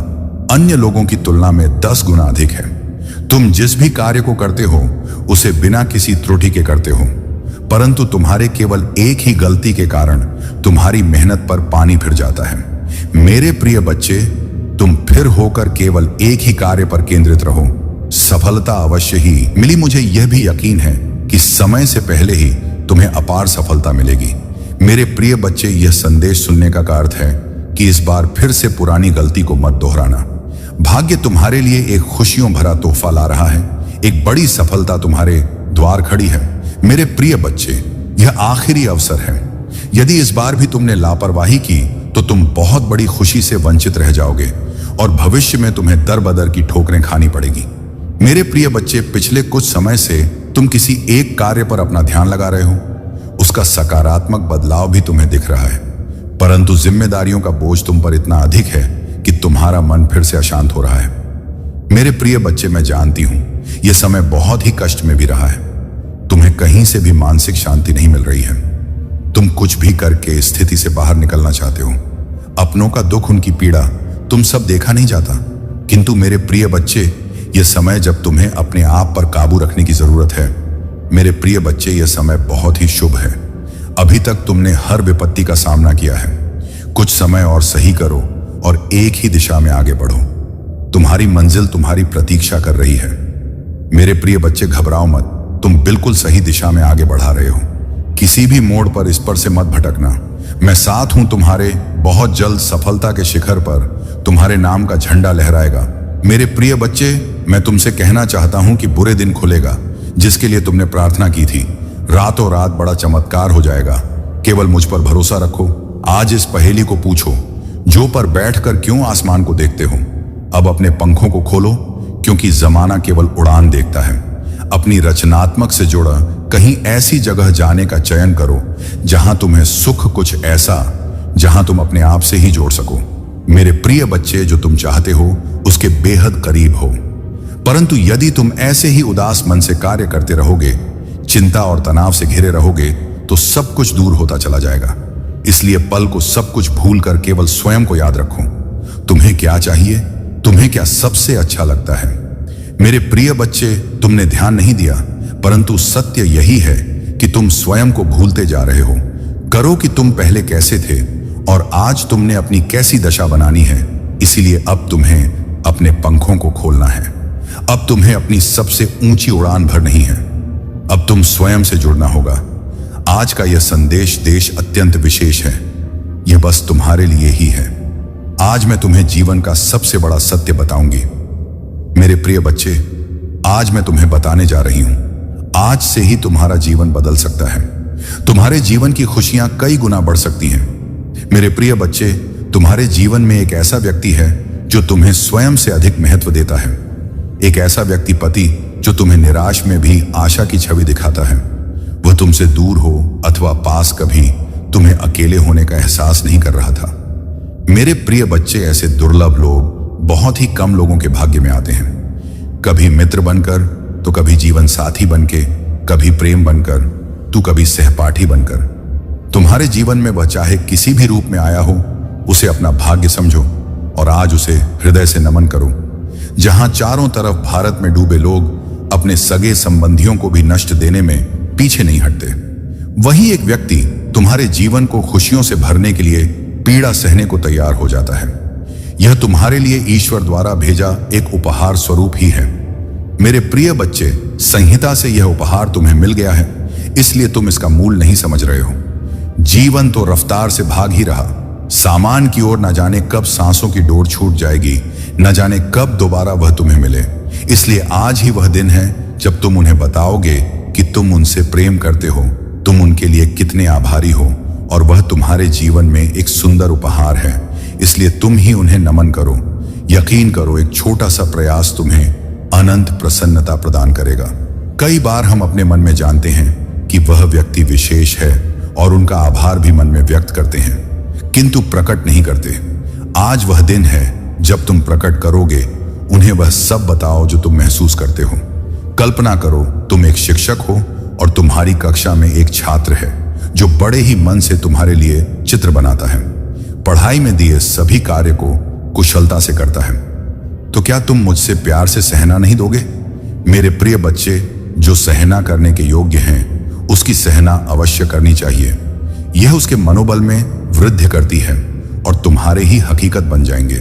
अन्य लोगों की तुलना में 10 गुना अधिक है। तुम जिस भी कार्य को करते हो उसे बिना किसी त्रुटि के करते हो, परंतु तुम्हारे केवल एक ही गलती के कारण तुम्हारी मेहनत पर पानी फिर जाता है। मेरे प्रिय बच्चे, तुम फिर होकर केवल एक ही कार्य पर केंद्रित रहो। सफलता अवश्य ही मिली, मुझे यह भी यकीन है कि समय से पहले ही तुम्हें अपार सफलता मिलेगी। मेरे प्रिय बच्चे, यह संदेश सुनने का अर्थ है कि इस बार फिर से पुरानी गलती को मत दोहराना। भाग्य तुम्हारे लिए एक खुशियों भरा तोहफा ला रहा है। एक बड़ी सफलता तुम्हारे द्वार खड़ी है। मेरे प्रिय बच्चे, यह आखिरी अवसर है। यदि इस बार भी तुमने लापरवाही की तो तुम बहुत बड़ी खुशी से वंचित रह जाओगे और भविष्य में तुम्हें दर बदर की ठोकरें खानी पड़ेगी। मेरे प्रिय बच्चे, पिछले कुछ समय से तुम किसी एक कार्य पर अपना ध्यान लगा रहे हो। उसका सकारात्मक बदलाव भी तुम्हें दिख रहा है, परंतु जिम्मेदारियों का बोझ तुम पर इतना अधिक है कि तुम्हारा मन फिर से अशांत हो रहा है। मेरे प्रिय बच्चे, मैं जानती हूं यह समय बहुत ही कष्ट में भी रहा है। तुम्हें कहीं से भी मानसिक शांति नहीं मिल रही है। तुम कुछ भी करके स्थिति से बाहर निकलना चाहते हो। अपनों का दुख, उनकी पीड़ा तुम सब देखा नहीं जाता। किंतु मेरे प्रिय बच्चे, यह समय जब तुम्हें अपने आप पर काबू रखने की जरूरत है। मेरे प्रिय बच्चे, यह समय बहुत ही शुभ है। अभी तक तुमने हर विपत्ति का सामना किया है। कुछ समय और सही करो और एक ही दिशा में आगे बढ़ो। तुम्हारी मंजिल तुम्हारी प्रतीक्षा कर रही है। मेरे प्रिय बच्चे, घबराओ मत। तुम बिल्कुल सही दिशा में आगे बढ़ा रहे हो। किसी भी मोड़ पर इस पर से मत भटकना। मैं साथ हूं तुम्हारे। बहुत जल्द सफलता के शिखर पर तुम्हारे नाम का झंडा लहराएगा। मेरे प्रिय बच्चे, मैं तुमसे कहना चाहता हूं कि बुरे दिन खुलेगा जिसके लिए तुमने प्रार्थना की थी। रातों रात बड़ा चमत्कार हो जाएगा। केवल मुझ पर भरोसा रखो। आज इस पहेली को पूछो, जो पर बैठकर क्यों आसमान को देखते हो। अब अपने पंखों को खोलो, क्योंकि जमाना केवल उड़ान देखता है। अपनी रचनात्मक से जुड़ा कहीं ऐसी जगह जाने का चयन करो जहां तुम्हें सुख कुछ ऐसा जहां तुम अपने आप से ही जोड़ सको। मेरे प्रिय बच्चे, जो तुम चाहते हो उसके बेहद करीब हो। परंतु यदि तुम ऐसे ही उदास मन से कार्य करते रहोगे, चिंता और तनाव से घिरे रहोगे, तो सब कुछ दूर होता चला जाएगा। इसलिए पल को सब कुछ भूलकर केवल स्वयं को याद रखो। तुम्हें क्या चाहिए, तुम्हें क्या सबसे अच्छा लगता है। मेरे प्रिय बच्चे, तुमने ध्यान नहीं दिया, परंतु सत्य यही है कि तुम स्वयं को भूलते जा रहे हो। करो कि तुम पहले कैसे थे और आज तुमने अपनी कैसी दशा बनानी है। इसीलिए अब तुम्हें अपने पंखों को खोलना है। अब तुम्हें अपनी सबसे ऊंची उड़ान भरनी है। अब तुम स्वयं से जुड़ना होगा। आज का यह संदेश देश अत्यंत विशेष है। यह बस तुम्हारे लिए ही है। आज मैं तुम्हें जीवन का सबसे बड़ा सत्य बताऊंगी। मेरे प्रिय बच्चे, आज मैं तुम्हें बताने जा रही हूं। आज से ही तुम्हारा जीवन बदल सकता है। तुम्हारे जीवन की खुशियां कई गुना बढ़ सकती हैं। मेरे प्रिय बच्चे, तुम्हारे जीवन में एक ऐसा व्यक्ति है जो तुम्हें स्वयं से अधिक महत्व देता है। एक ऐसा व्यक्ति, पति, जो तुम्हें निराश में भी आशा की छवि दिखाता है। वह तुमसे दूर हो अथवा पास, कभी तुम्हें अकेले होने का एहसास नहीं कर रहा था। मेरे प्रिय बच्चे, ऐसे दुर्लभ लोग बहुत ही कम लोगों के भाग्य में आते हैं। कभी मित्र बनकर, तो कभी जीवन साथी बनके, कभी प्रेम बनकर, तो कभी सहपाठी बनकर। तुम्हारे जीवन में वह चाहे किसी भी रूप में आया हो, उसे अपना भाग्य समझो और आज उसे हृदय से नमन करो। जहां चारों तरफ भारत में डूबे लोग अपने सगे संबंधियों को भी नष्ट देने में पीछे नहीं हटते, वही एक व्यक्ति तुम्हारे जीवन को खुशियों से भरने के लिए पीड़ा सहने को तैयार हो जाता है। यह तुम्हारे लिए ईश्वर द्वारा भेजा एक उपहार स्वरूप ही है। मेरे प्रिय बच्चे, संहिता से यह उपहार तुम्हें मिल गया है, इसलिए तुम इसका मूल नहीं समझ रहे हो। जीवन तो रफ्तार से भाग ही रहा। सामान की ओर न जाने कब सांसों की डोर छूट जाएगी, न जाने कब दोबारा वह तुम्हें मिले। इसलिए आज ही वह दिन है जब तुम उन्हें बताओगे कि तुम उनसे प्रेम करते हो, तुम उनके लिए कितने आभारी हो, और वह तुम्हारे जीवन में एक सुंदर उपहार है। इसलिए तुम ही उन्हें नमन करो। यकीन करो, एक छोटा सा प्रयास तुम्हें अनंत प्रसन्नता प्रदान करेगा। कई बार हम अपने मन में जानते हैं कि वह व्यक्ति विशेष है और उनका आभार भी मन में व्यक्त करते हैं, किंतु प्रकट नहीं करते। आज वह दिन है जब तुम प्रकट करोगे। उन्हें वह सब बताओ जो तुम महसूस करते हो। कल्पना करो, तुम एक शिक्षक हो और तुम्हारी कक्षा में एक छात्र है जो बड़े ही मन से तुम्हारे लिए चित्र बनाता है, पढ़ाई में दिए सभी कार्य को कुशलता से करता है। तो क्या तुम मुझसे प्यार से सहना नहीं दोगे? मेरे प्रिय बच्चे, जो सहना करने के योग्य हैं उसकी सहना अवश्य करनी चाहिए। यह उसके मनोबल में वृद्धि करती है और तुम्हारे ही हकीकत बन जाएंगे।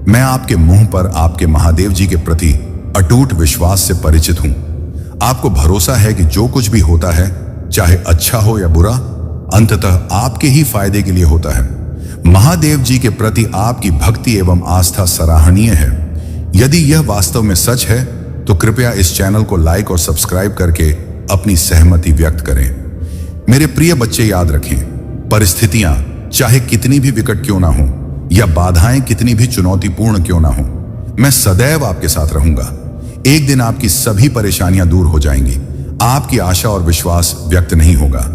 मैं आपके मुंह पर आपके महादेव जी के प्रति अटूट विश्वास से परिचित हूं। आपको भरोसा है कि जो कुछ भी होता है, चाहे अच्छा हो या बुरा, अंततः आपके ही फायदे के लिए होता है। महादेव जी के प्रति आपकी भक्ति एवं आस्था सराहनीय है। यदि यह वास्तव में सच है तो कृपया इस चैनल को लाइक और सब्सक्राइब करके अपनी सहमति व्यक्त करें। मेरे प्रिय बच्चे, याद रखें, परिस्थितियां चाहे कितनी भी विकट क्यों ना हो या बाधाएं कितनी भी चुनौतीपूर्ण क्यों ना हो, मैं सदैव आपके साथ रहूंगा। एक दिन आपकी सभी परेशानियां दूर हो जाएंगी। आपकी आशा और विश्वास व्यक्त नहीं होगा।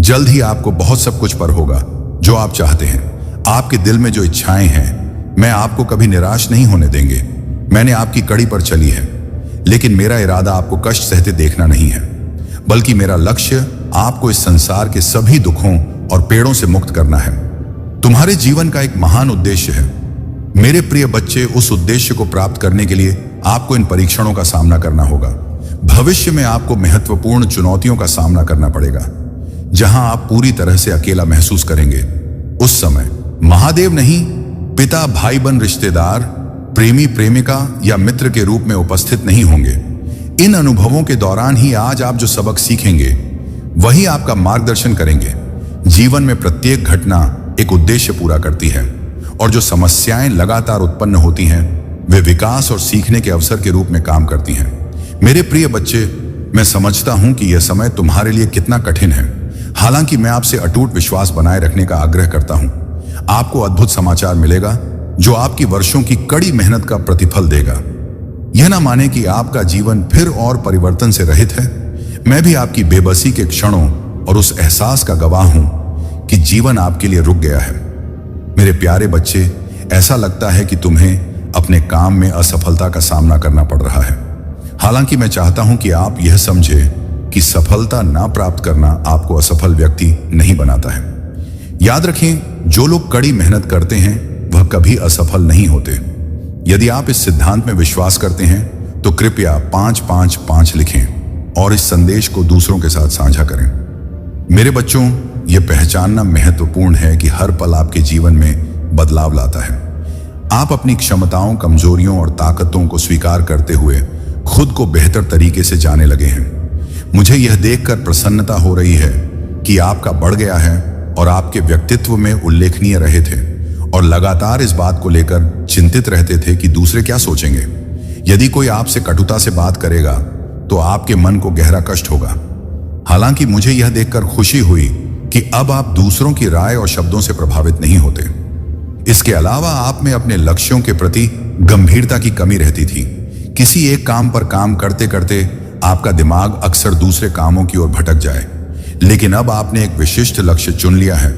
जल्द ही आपको बहुत सब कुछ पर होगा जो आप चाहते हैं। आपके दिल में जो इच्छाएं हैं, मैं आपको कभी निराश नहीं होने देंगे। मैंने आपकी कड़ी पर चली है, लेकिन मेरा इरादा आपको कष्ट सहते देखना नहीं है, बल्कि मेरा लक्ष्य आपको इस संसार के सभी दुखों और पेड़ों से मुक्त करना है। तुम्हारे जीवन का एक महान उद्देश्य है। मेरे प्रिय बच्चे, उस उद्देश्य को प्राप्त करने के लिए आपको इन परीक्षणों का सामना करना होगा। भविष्य में आपको महत्वपूर्ण चुनौतियों का सामना करना पड़ेगा, जहां आप पूरी तरह से अकेला महसूस करेंगे। उस समय महादेव नहीं, पिता, भाई बहन, रिश्तेदार, प्रेमी, प्रेमिका या मित्र के रूप में उपस्थित नहीं होंगे। इन अनुभवों के दौरान ही आज आप जो सबक सीखेंगे वही आपका मार्गदर्शन करेंगे। जीवन में प्रत्येक घटना एक उद्देश्य पूरा करती है और जो समस्याएं लगातार उत्पन्न होती हैं वे विकास और सीखने के अवसर के रूप में काम करती हैं। मेरे प्रिय बच्चे, मैं समझता हूं कि यह समय तुम्हारे लिए कितना कठिन है। हालांकि मैं आपसे अटूट विश्वास बनाए रखने का आग्रह करता हूं। आपको अद्भुत समाचार मिलेगा जो आपकी वर्षों की कड़ी मेहनत का प्रतिफल देगा। यह ना माने कि आपका जीवन फिर और परिवर्तन से रहित है। मैं भी आपकी बेबसी के क्षणों और उस एहसास का गवाह हूं कि जीवन आपके लिए रुक गया है। मेरे प्यारे बच्चे, ऐसा लगता है कि तुम्हें अपने काम में असफलता का सामना करना पड़ रहा है। हालांकि मैं चाहता हूं कि आप यह समझें कि सफलता ना प्राप्त करना आपको असफल व्यक्ति नहीं बनाता है। याद रखें, जो लोग कड़ी मेहनत करते हैं वह कभी असफल नहीं होते। यदि आप इस सिद्धांत में विश्वास करते हैं तो कृपया 555 लिखें और इस संदेश को दूसरों के साथ साझा करें। मेरे बच्चों, यह पहचानना महत्वपूर्ण है कि हर पल आपके जीवन में बदलाव लाता है। आप अपनी क्षमताओं, कमजोरियों और ताकतों को स्वीकार करते हुए खुद को बेहतर तरीके से जाने लगे हैं। मुझे यह देखकर प्रसन्नता हो रही है कि आपका बढ़ गया है और आपके व्यक्तित्व में उल्लेखनीय रहे थे और लगातार इस बात को लेकर चिंतित रहते थे कि दूसरे क्या सोचेंगे। यदि कोई आपसे कटुता से बात करेगा तो आपके मन को गहरा कष्ट होगा। हालांकि मुझे यह देखकर खुशी हुई कि अब आप दूसरों की राय और शब्दों से प्रभावित नहीं होते। इसके अलावा आप में अपने लक्ष्यों के प्रति गंभीरता की कमी रहती थी। किसी एक काम पर काम करते करते आपका दिमाग अक्सर दूसरे कामों की ओर भटक जाए, लेकिन अब आपने एक विशिष्ट लक्ष्य चुन लिया है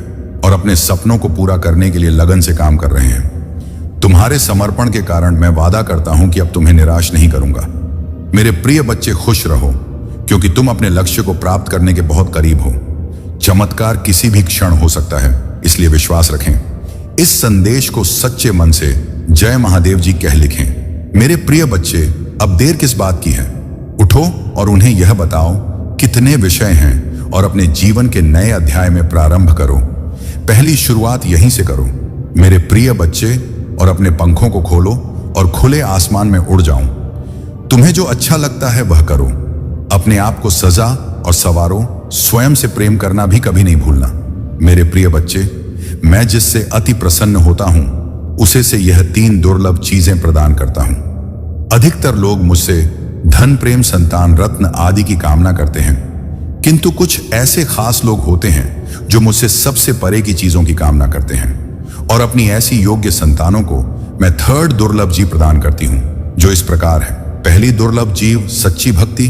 और अपने सपनों को पूरा करने के लिए लगन से काम कर रहे हैं। तुम्हारे समर्पण के कारण मैं वादा करता हूं कि अब तुम्हें निराश नहीं करूंगा। मेरे प्रिय बच्चे, खुश रहो क्योंकि तुम अपने लक्ष्य को प्राप्त करने के बहुत करीब हो। चमत्कार किसी भी क्षण हो सकता है, इसलिए विश्वास रखें। इस संदेश को सच्चे मन से जय महादेव जी कह लिखें। मेरे प्रिय बच्चे, अब देर किस बात की है? उठो और उन्हें यह बताओ कितने विषय हैं और अपने जीवन के नए अध्याय में प्रारंभ करो। पहली शुरुआत यहीं से करो मेरे प्रिय बच्चे, और अपने पंखों को खोलो और खुले आसमान में उड़ जाओ। तुम्हें जो अच्छा लगता है वह करो। अपने आप को सजा और संवारो। स्वयं से प्रेम करना भी कभी नहीं भूलना। मेरे प्रिय बच्चे, मैं जिससे अति प्रसन्न होता हूं उसे से यह 3 दुर्लभ चीजें प्रदान करता हूं। अधिकतर लोग मुझसे धन, प्रेम, संतान, रत्न आदि की कामना करते हैं, किंतु कुछ ऐसे खास लोग होते हैं जो मुझसे सबसे परे की चीजों की कामना करते हैं, और अपनी ऐसी योग्य संतानों को मैं 3rd दुर्लभ जीव प्रदान करती हूं, जो इस प्रकार है। पहली दुर्लभ जीव सच्ची भक्ति।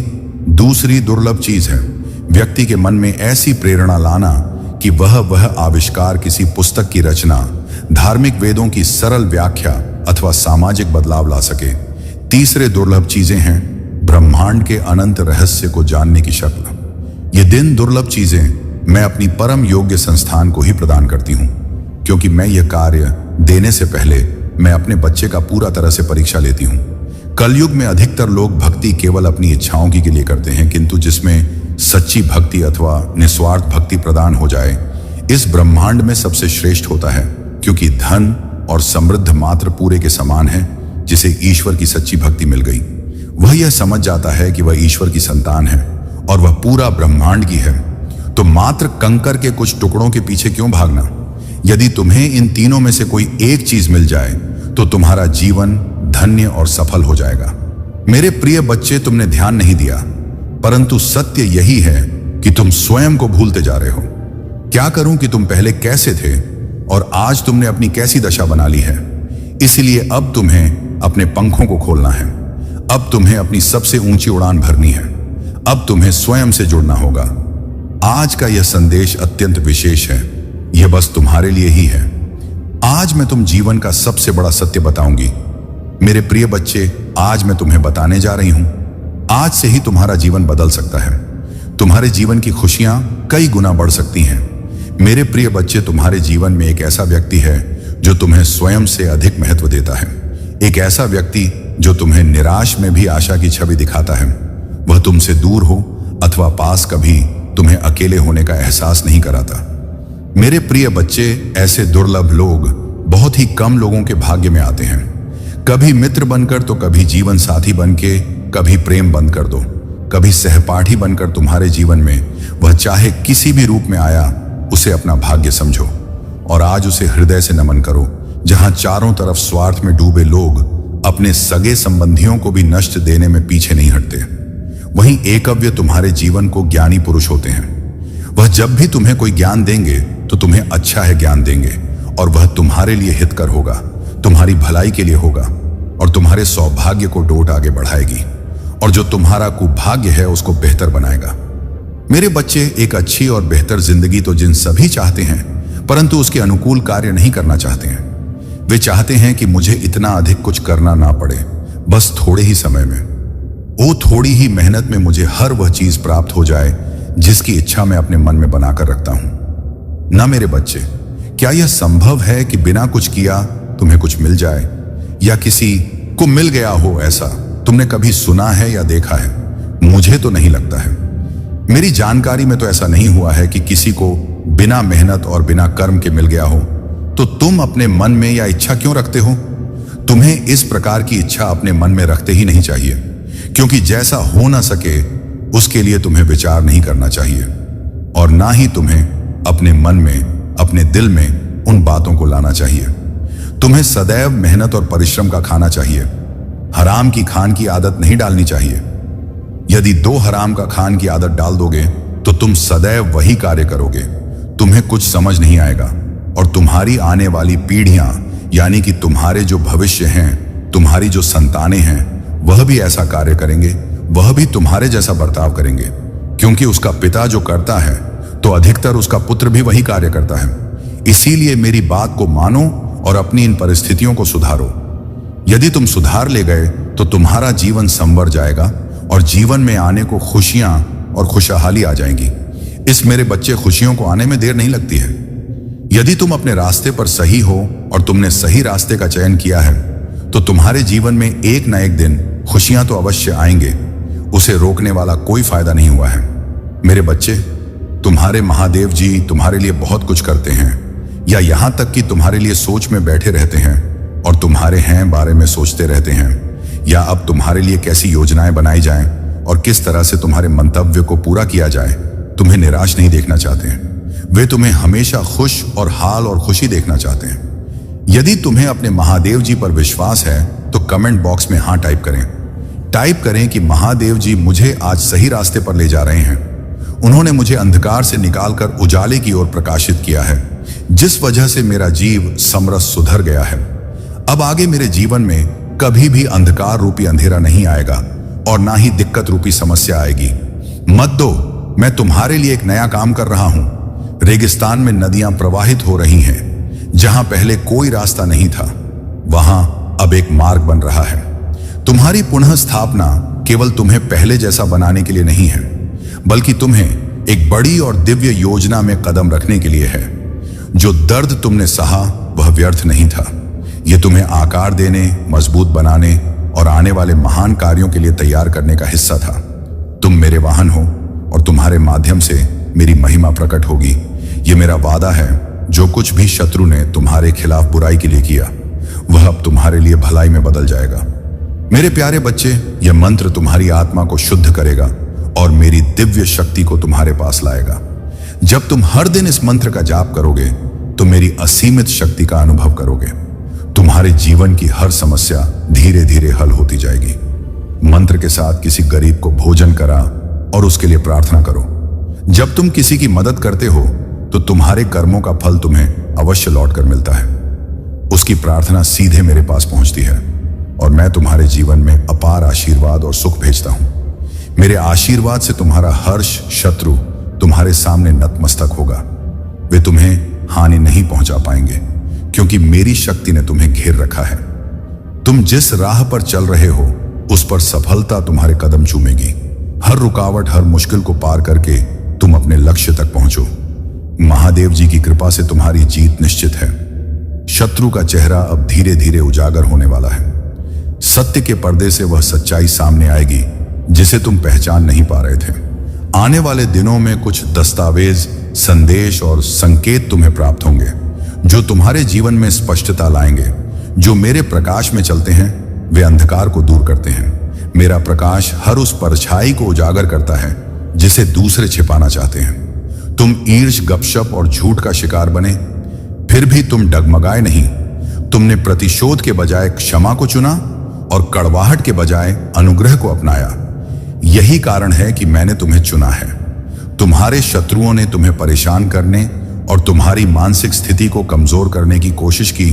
दूसरी दुर्लभ चीज है व्यक्ति के मन में ऐसी प्रेरणा लाना कि वह आविष्कार, किसी पुस्तक की रचना, धार्मिक वेदों की सरल व्याख्या अथवा सामाजिक बदलाव ला सके। तीसरे दुर्लभ चीजें हैं ब्रह्मांड के अनंत रहस्य को जानने की शक्ल। ये दिन दुर्लभ चीजें मैं अपनी परम योग्य संस्थान को ही प्रदान करती हूँ, क्योंकि मैं यह कार्य देने से पहले मैं अपने बच्चे का पूरा तरह से परीक्षा लेती हूँ। कलयुग में अधिकतर लोग भक्ति केवल अपनी इच्छाओं के लिए करते हैं, किंतु जिसमें सच्ची भक्ति अथवा निस्वार्थ भक्ति प्रदान हो जाए, इस ब्रह्मांड में सबसे श्रेष्ठ होता है। क्योंकि धन और समृद्ध मात्र पूरे के समान है। जिसे ईश्वर की सच्ची भक्ति मिल गई, वह यह समझ जाता है कि वह ईश्वर की संतान है और वह पूरा ब्रह्मांड की है। तो मात्र कंकर के कुछ टुकड़ों के पीछे क्यों भागना? यदि तुम्हें इन तीनों में से कोई एक चीज मिल जाए तो तुम्हारा जीवन धन्य और सफल हो जाएगा। मेरे प्रिय बच्चे, तुमने ध्यान नहीं दिया, परंतु सत्य यही है कि तुम स्वयं को भूलते जा रहे हो। क्या करूं कि तुम पहले कैसे थे और आज तुमने अपनी कैसी दशा बना ली है। इसलिए अब तुम्हें अपने पंखों को खोलना है। अब तुम्हें अपनी सबसे ऊंची उड़ान भरनी है। अब तुम्हें स्वयं से जुड़ना होगा। आज का यह संदेश अत्यंत विशेष है। यह बस तुम्हारे लिए ही है। आज मैं तुम जीवन का सबसे बड़ा सत्य बताऊंगी। मेरे प्रिय बच्चे, आज मैं तुम्हें बताने जा रही हूं। आज से ही तुम्हारा जीवन बदल सकता है। तुम्हारे जीवन की खुशियां कई गुना बढ़ सकती हैं। मेरे प्रिय बच्चे, तुम्हारे जीवन में एक ऐसा व्यक्ति है जो तुम्हें स्वयं से अधिक महत्व देता है। एक ऐसा व्यक्ति जो तुम्हें निराश में भी आशा की छवि दिखाता है। वह तुमसे दूर हो अथवा पास, कभी तुम्हें अकेले होने का एहसास नहीं कराता। मेरे प्रिय बच्चे, ऐसे दुर्लभ लोग बहुत ही कम लोगों के भाग्य में आते हैं। कभी मित्र बनकर तो कभी जीवन साथी बनके, कभी प्रेम बंद कर दो, कभी सहपाठी बनकर तुम्हारे जीवन में वह चाहे किसी भी रूप में आया, उसे अपना भाग्य समझो और आज उसे हृदय से नमन करो। जहां चारों तरफ स्वार्थ में डूबे लोग अपने सगे संबंधियों को भी नष्ट देने में पीछे नहीं हटते, वहीं एकव्य तुम्हारे जीवन को ज्ञानी पुरुष होते हैं। वह जब भी तुम्हें कोई ज्ञान देंगे तो तुम्हें अच्छा है ज्ञान देंगे और वह तुम्हारे लिए हितकर होगा, तुम्हारी भलाई के लिए होगा और तुम्हारे सौभाग्य को डोट आगे बढ़ाएगी और जो तुम्हारा कुभाग्य है उसको बेहतर बनाएगा। मेरे बच्चे, एक अच्छी और बेहतर जिंदगी तो जिन सभी चाहते हैं, परंतु उसके अनुकूल कार्य नहीं करना चाहते हैं। वे चाहते हैं कि मुझे इतना अधिक कुछ करना ना पड़े, बस थोड़े ही समय में, वो थोड़ी ही मेहनत में मुझे हर वह चीज प्राप्त हो जाए जिसकी इच्छा मैं अपने मन में बनाकर रखता हूं। ना मेरे बच्चे, क्या यह संभव है कि बिना कुछ किया तुम्हें कुछ मिल जाए या किसी को मिल गया हो? ऐसा तुमने कभी सुना है या देखा है? मुझे तो नहीं लगता है। मेरी जानकारी में तो ऐसा नहीं हुआ है कि किसी को बिना मेहनत और बिना कर्म के मिल गया हो। तो तुम अपने मन में या इच्छा क्यों रखते हो? तुम्हें इस प्रकार की इच्छा अपने मन में रखते ही नहीं चाहिए, क्योंकि जैसा हो ना सके उसके लिए तुम्हें विचार नहीं करना चाहिए और ना ही तुम्हें अपने मन में, अपने दिल में उन बातों को लाना चाहिए। तुम्हें सदैव मेहनत और परिश्रम का खाना चाहिए। हराम की खान की आदत नहीं डालनी चाहिए। यदि 2 हराम का खान की आदत डाल दोगे तो तुम सदैव वही कार्य करोगे। तुम्हें कुछ समझ नहीं आएगा और तुम्हारी आने वाली पीढ़ियां, यानी कि तुम्हारे जो भविष्य हैं, तुम्हारी जो संतानें हैं, वह भी ऐसा कार्य करेंगे, वह भी तुम्हारे जैसा बर्ताव करेंगे, क्योंकि उसका पिता जो करता है तो अधिकतर उसका पुत्र भी वही कार्य करता है। इसीलिए मेरी बात को मानो और अपनी इन परिस्थितियों को सुधारो। यदि तुम सुधार ले गए तो तुम्हारा जीवन संवर जाएगा और जीवन में आने को खुशियां और खुशहाली आ जाएंगी। इस मेरे बच्चे, खुशियों को आने में देर नहीं लगती है। यदि तुम अपने रास्ते पर सही हो और तुमने सही रास्ते का चयन किया है तो तुम्हारे जीवन में एक ना एक दिन खुशियां तो अवश्य आएंगे। उसे रोकने वाला कोई फायदा नहीं हुआ है। मेरे बच्चे, तुम्हारे महादेव जी तुम्हारे लिए बहुत कुछ करते हैं, या यहां तक कि तुम्हारे लिए सोच में बैठे रहते हैं और तुम्हारे हैं बारे में सोचते रहते हैं, या अब तुम्हारे लिए कैसी योजनाएं बनाई जाएं और किस तरह से तुम्हारे मंतव्य को पूरा किया जाए। तुम्हें निराश नहीं देखना चाहते हैं, वे तुम्हें हमेशा खुश और हाल और खुशी देखना चाहते हैं। यदि तुम्हें अपने महादेव जी पर विश्वास है तो कमेंट बॉक्स में हाँ टाइप करें। टाइप करें कि महादेव जी मुझे आज सही रास्ते पर ले जा रहे हैं। उन्होंने मुझे अंधकार से निकालकर उजाले की ओर प्रकाशित किया है, जिस वजह से मेरा जीव समरस सुधर गया है। अब आगे मेरे जीवन में कभी भी अंधकार रूपी अंधेरा नहीं आएगा और ना ही दिक्कत रूपी समस्या आएगी। मत दो, मैं तुम्हारे लिए एक नया काम कर रहा हूं। रेगिस्तान में नदियां प्रवाहित हो रही हैं। जहां पहले कोई रास्ता नहीं था, वहां अब एक मार्ग बन रहा है। तुम्हारी पुनः स्थापना केवल तुम्हें पहले जैसा बनाने के लिए नहीं है, बल्कि तुम्हें एक बड़ी और दिव्य योजना में कदम रखने के लिए है। जो दर्द तुमने सहा वह व्यर्थ नहीं था। यह तुम्हें आकार देने, मजबूत बनाने और आने वाले महान कार्यों के लिए तैयार करने का हिस्सा था। तुम मेरे वाहन हो और तुम्हारे माध्यम से मेरी महिमा प्रकट होगी। ये मेरा वादा है। जो कुछ भी शत्रु ने तुम्हारे खिलाफ बुराई के लिए किया, वह अब तुम्हारे लिए भलाई में बदल जाएगा। मेरे प्यारे बच्चे, यह मंत्र तुम्हारी आत्मा को शुद्ध करेगा और मेरी दिव्य शक्ति को तुम्हारे पास लाएगा। जब तुम हर दिन इस मंत्र का जाप करोगे तो मेरी असीमित शक्ति का अनुभव करोगे। तुम्हारे जीवन की हर समस्या धीरे धीरे हल होती जाएगी। मंत्र के साथ किसी गरीब को भोजन करा और उसके लिए प्रार्थना करो। जब तुम किसी की मदद करते हो तो तुम्हारे कर्मों का फल तुम्हें अवश्य लौट कर मिलता है। उसकी प्रार्थना सीधे मेरे पास पहुंचती है और मैं तुम्हारे जीवन में अपार आशीर्वाद और सुख भेजता हूं। मेरे आशीर्वाद से तुम्हारा हर्ष शत्रु तुम्हारे सामने नतमस्तक होगा। वे तुम्हें हानि नहीं पहुंचा पाएंगे, क्योंकि मेरी शक्ति ने तुम्हें घेर रखा है। तुम जिस राह पर चल रहे हो उस पर सफलता तुम्हारे कदम चूमेगी। हर रुकावट, हर मुश्किल को पार करके तुम अपने लक्ष्य तक पहुंचो। महादेव जी की कृपा से तुम्हारी जीत निश्चित है। शत्रु का चेहरा अब धीरे धीरे उजागर होने वाला है। सत्य के पर्दे से वह सच्चाई सामने आएगी जिसे तुम पहचान नहीं पा रहे थे। आने वाले दिनों में कुछ दस्तावेज, संदेश और संकेत तुम्हें प्राप्त होंगे जो तुम्हारे जीवन में स्पष्टता लाएंगे। जो मेरे प्रकाश में चलते हैं वे अंधकार को दूर करते हैं। मेरा प्रकाश हर उस परछाई को उजागर करता है जिसे दूसरे छिपाना चाहते हैं। तुम ईर्ष्या, गपशप और झूठ का शिकार बने, फिर भी तुम डगमगाए नहीं। तुमने प्रतिशोध के बजाय क्षमा को चुना और कड़वाहट के बजाय अनुग्रह को अपनाया। यही कारण है कि मैंने तुम्हें चुना है। तुम्हारे शत्रुओं ने तुम्हें परेशान करने और तुम्हारी मानसिक स्थिति को कमजोर करने की कोशिश की।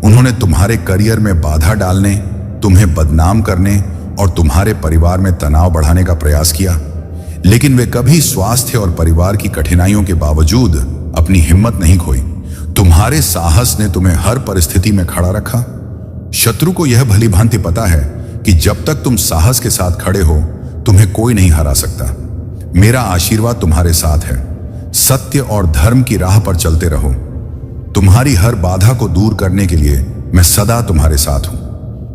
उन्होंने तुम्हारे करियर में बाधा डालने, तुम्हें बदनाम करने और तुम्हारे परिवार में तनाव बढ़ाने का प्रयास किया, लेकिन वे कभी स्वास्थ्य और परिवार की कठिनाइयों के बावजूद अपनी हिम्मत नहीं खोई। तुम्हारे साहस ने तुम्हें हर परिस्थिति में खड़ा रखा। शत्रु को यह भली भांति पता है कि जब तक तुम साहस के साथ खड़े हो तुम्हें कोई नहीं हरा सकता। मेरा आशीर्वाद तुम्हारे साथ है। सत्य और धर्म की राह पर चलते रहो। तुम्हारी हर बाधा को दूर करने के लिए मैं सदा तुम्हारे साथ हूं।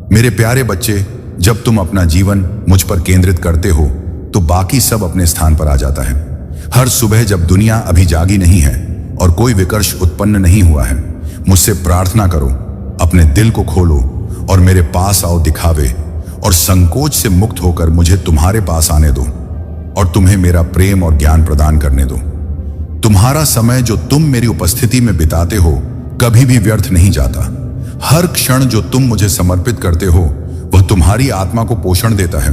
मेरे प्यारे बच्चे, जब तुम अपना जीवन मुझ पर केंद्रित करते हो तो बाकी सब अपने स्थान पर आ जाता है। हर सुबह जब दुनिया अभी जागी नहीं है और कोई विकर्ष उत्पन्न नहीं हुआ है, मुझसे प्रार्थना करो, अपने दिल को खोलो और मेरे पास आओ दिखावे और संकोच से मुक्त होकर मुझे तुम्हारे पास आने दो और तुम्हें मेरा प्रेम और ज्ञान प्रदान करने दो। तुम्हारा समय जो तुम मेरी उपस्थिति में बिताते हो कभी भी व्यर्थ नहीं जाता। हर क्षण जो तुम मुझे समर्पित करते हो वह तुम्हारी आत्मा को पोषण देता है,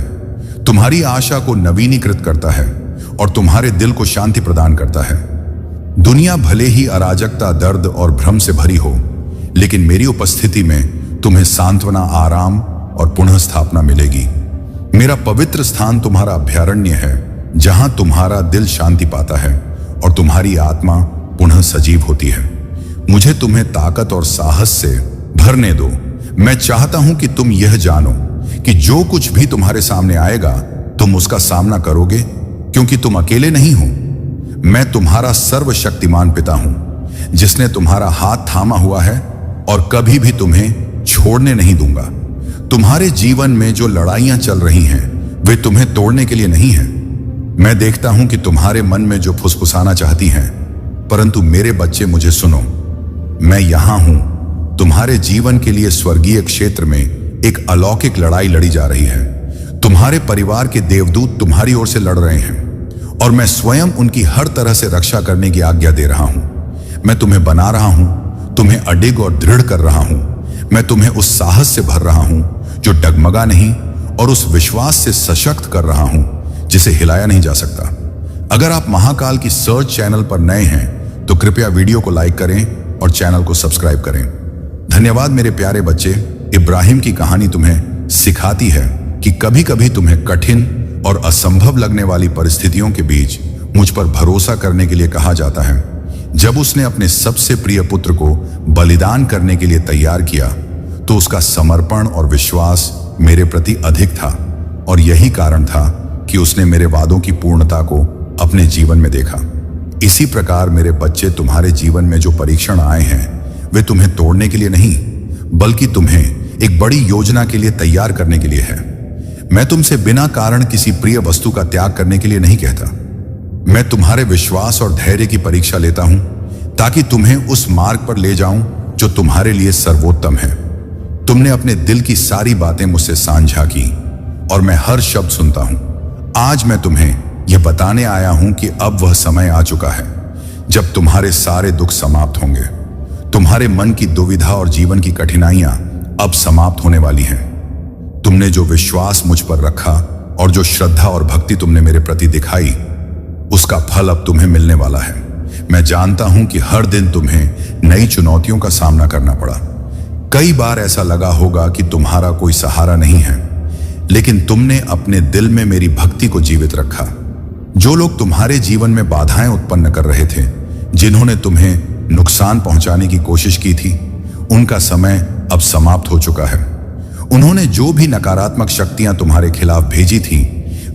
तुम्हारी आशा को नवीनीकृत करता है और तुम्हारे दिल को शांति प्रदान करता है। दुनिया भले ही अराजकता, दर्द और भ्रम से भरी हो, लेकिन मेरी उपस्थिति में तुम्हें सांत्वना, आराम और पुनः स्थापना मिलेगी। मेरा पवित्र स्थान तुम्हारा अभयारण्य है, जहां तुम्हारा दिल शांति पाता है और तुम्हारी आत्मा पुनः सजीव होती है। मुझे तुम्हें ताकत और साहस से भरने दो। मैं चाहता हूं कि तुम यह जानो कि जो कुछ भी तुम्हारे सामने आएगा तुम उसका सामना करोगे, क्योंकि तुम अकेले नहीं हो। मैं तुम्हारा सर्वशक्तिमान पिता हूं जिसने तुम्हारा हाथ थामा हुआ है और कभी भी तुम्हें छोड़ने नहीं दूंगा। तुम्हारे जीवन में जो लड़ाइयां चल रही हैं वे तुम्हें तोड़ने के लिए नहीं हैं। मैं देखता हूं कि तुम्हारे मन में जो फुसफुसाना चाहती हैं, परंतु मेरे बच्चे मुझे सुनो, मैं यहां हूं। तुम्हारे जीवन के लिए स्वर्गीय क्षेत्र में एक अलौकिक लड़ाई लड़ी जा रही है। तुम्हारे परिवार के देवदूत तुम्हारी ओर से लड़ रहे हैं और मैं स्वयं उनकी हर तरह से रक्षा करने की आज्ञा दे रहा हूं। मैं तुम्हें बना रहा हूं, तुम्हें अडिग और दृढ़ कर रहा हूं। मैं तुम्हें उस साहस से भर रहा हूं जो डगमगा नहीं और उस विश्वास से सशक्त कर रहा हूं जिसे हिलाया नहीं जा सकता। अगर आप महाकाल की सर्च चैनल पर नए हैं तो कृपया वीडियो को लाइक करें और चैनल को सब्सक्राइब करें। धन्यवाद मेरे प्यारे बच्चे। इब्राहिम की कहानी तुम्हें सिखाती है कि कभी कभी तुम्हें कठिन और असंभव लगने वाली परिस्थितियों के बीच मुझ पर भरोसा करने के लिए कहा जाता है। जब उसने अपने सबसे प्रिय पुत्र को बलिदान करने के लिए तैयार किया तो उसका समर्पण और विश्वास मेरे प्रति अधिक था और यही कारण था कि उसने मेरे वादों की पूर्णता को अपने जीवन में देखा। इसी प्रकार मेरे बच्चे, तुम्हारे जीवन में जो परीक्षण आए हैं वे तुम्हें तोड़ने के लिए नहीं बल्कि तुम्हें एक बड़ी योजना के लिए तैयार करने के लिए है। मैं तुमसे बिना कारण किसी प्रिय वस्तु का त्याग करने के लिए नहीं कहता। मैं तुम्हारे विश्वास और धैर्य की परीक्षा लेता हूं ताकि तुम्हें उस मार्ग पर ले जाऊं जो तुम्हारे लिए सर्वोत्तम है। तुमने अपने दिल की सारी बातें मुझसे साझा की और मैं हर शब्द सुनता हूं। आज मैं तुम्हें यह बताने आया हूं कि अब वह समय आ चुका है जब तुम्हारे सारे दुख समाप्त होंगे। तुम्हारे मन की दुविधा और जीवन की कठिनाइयां अब समाप्त होने वाली हैं। तुमने जो विश्वास मुझ पर रखा और जो श्रद्धा और भक्ति तुमने मेरे प्रति दिखाई, उसका फल अब तुम्हें मिलने वाला है। मैं जानता हूं कि हर दिन तुम्हें नई चुनौतियों का सामना करना पड़ा। कई बार ऐसा लगा होगा कि तुम्हारा कोई सहारा नहीं है, लेकिन तुमने अपने दिल में मेरी भक्ति को जीवित रखा। जो लोग तुम्हारे जीवन में बाधाएं उत्पन्न कर रहे थे, जिन्होंने तुम्हें नुकसान पहुंचाने की कोशिश की थी, उनका समय अब समाप्त हो चुका है। उन्होंने जो भी नकारात्मक शक्तियां तुम्हारे खिलाफ भेजी थीं,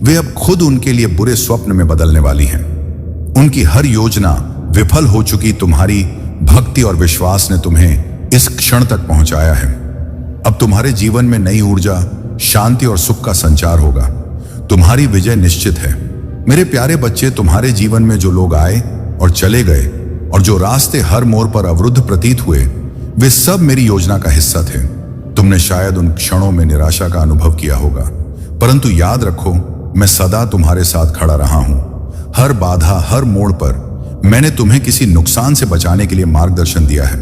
वे अब खुद उनके लिए बुरे स्वप्न में बदलने वाली हैं। उनकी हर योजना विफल हो चुकी तुम्हारी भक्ति और विश्वास ने तुम्हें इस क्षण तक पहुंचाया है। अब तुम्हारे जीवन में नई ऊर्जा, शांति और सुख का संचार होगा। तुम्हारी विजय निश्चित है। मेरे प्यारे बच्चे, तुम्हारे जीवन में जो लोग आए और चले गए और जो रास्ते हर मोड़ पर अवरुद्ध प्रतीत हुए, वे सब मेरी योजना का हिस्सा थे। तुमने शायद उन क्षणों में निराशा का अनुभव किया होगा, परंतु याद रखो, मैं सदा तुम्हारे साथ खड़ा रहा हूं। हर बाधा, हर मोड़ पर मैंने तुम्हें किसी नुकसान से बचाने के लिए मार्गदर्शन दिया है।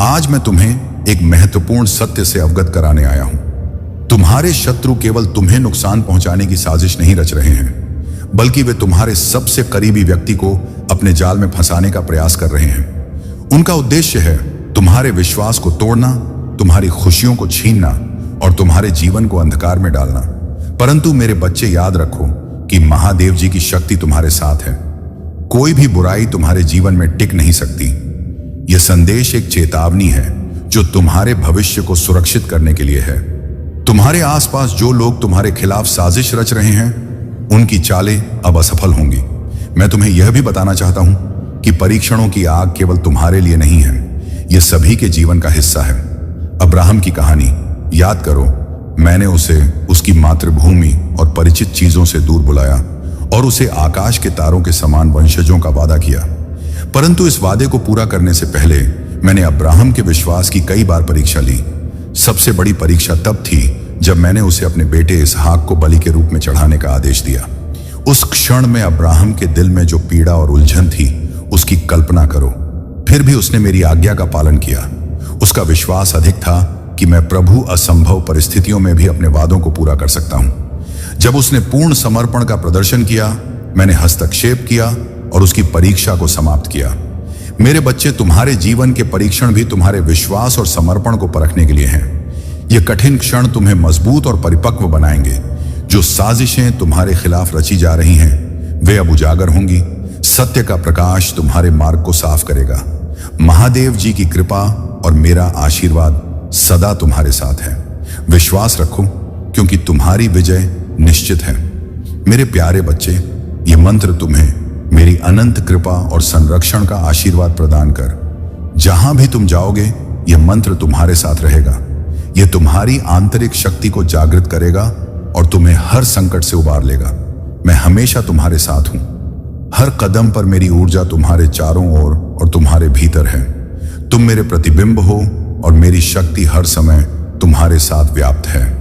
आज मैं तुम्हें एक महत्वपूर्ण सत्य से अवगत कराने आया हूं। तुम्हारे शत्रु केवल तुम्हें नुकसान पहुंचाने की साजिश नहीं रच रहे हैं, बल्कि वे तुम्हारे सबसे करीबी व्यक्ति को अपने जाल में फंसाने का प्रयास कर रहे हैं। उनका उद्देश्य है तुम्हारे विश्वास को तोड़ना, तुम्हारी खुशियों को छीनना और तुम्हारे जीवन को अंधकार में डालना। परंतु मेरे बच्चे, याद रखो कि महादेव जी की शक्ति तुम्हारे साथ है। कोई भी बुराई तुम्हारे जीवन में टिक नहीं सकती। यह संदेश एक चेतावनी है जो तुम्हारे भविष्य को सुरक्षित करने के लिए है। तुम्हारे आसपास जो लोग तुम्हारे खिलाफ साजिश रच रहे हैं, उनकी चालें अब असफल होंगी। मैं तुम्हें यह भी बताना चाहता हूं कि परीक्षणों की आग केवल तुम्हारे लिए नहीं है, यह सभी के जीवन का हिस्सा है। अब्राहम की कहानी याद करो। मैंने उसे उसकी मातृभूमि और परिचित चीजों से दूर बुलाया और उसे आकाश के तारों के समान वंशजों का वादा किया। परंतु इस वादे को पूरा करने से पहले मैंने अब्राहम के विश्वास की कई बार परीक्षा ली। सबसे बड़ी परीक्षा तब थी जब मैंने उसे अपने बेटे इसहाक को बलि के रूप में चढ़ाने का आदेश दिया। उस क्षण में अब्राहम के दिल में जो पीड़ा और उलझन थी, उसकी कल्पना करो। फिर भी उसने मेरी आज्ञा का पालन किया। उसका विश्वास अधिक था कि मैं प्रभु असंभव परिस्थितियों में भी अपने वादों को पूरा कर सकता हूं। जब उसने पूर्ण समर्पण का प्रदर्शन किया, मैंने हस्तक्षेप किया और उसकी परीक्षा को समाप्त किया। मेरे बच्चे, तुम्हारे जीवन के परीक्षण भी तुम्हारे विश्वास और समर्पण को परखने के लिए हैं। ये कठिन क्षण तुम्हें मजबूत और परिपक्व बनाएंगे। जो साजिशें तुम्हारे खिलाफ रची जा रही हैं, वे अब उजागर होंगी। सत्य का प्रकाश तुम्हारे मार्ग को साफ करेगा। महादेव जी की कृपा और मेरा आशीर्वाद सदा तुम्हारे साथ है। विश्वास रखो, क्योंकि तुम्हारी विजय निश्चित है। मेरे प्यारे बच्चे, ये मंत्र तुम्हें मेरी अनंत कृपा और संरक्षण का आशीर्वाद प्रदान कर। जहां भी तुम जाओगे, यह मंत्र तुम्हारे साथ रहेगा। यह तुम्हारी आंतरिक शक्ति को जागृत करेगा और तुम्हें हर संकट से उबार लेगा। मैं हमेशा तुम्हारे साथ हूं। हर कदम पर मेरी ऊर्जा तुम्हारे चारों ओर और तुम्हारे भीतर है। तुम मेरे प्रतिबिंब हो और मेरी शक्ति हर समय तुम्हारे साथ व्याप्त है।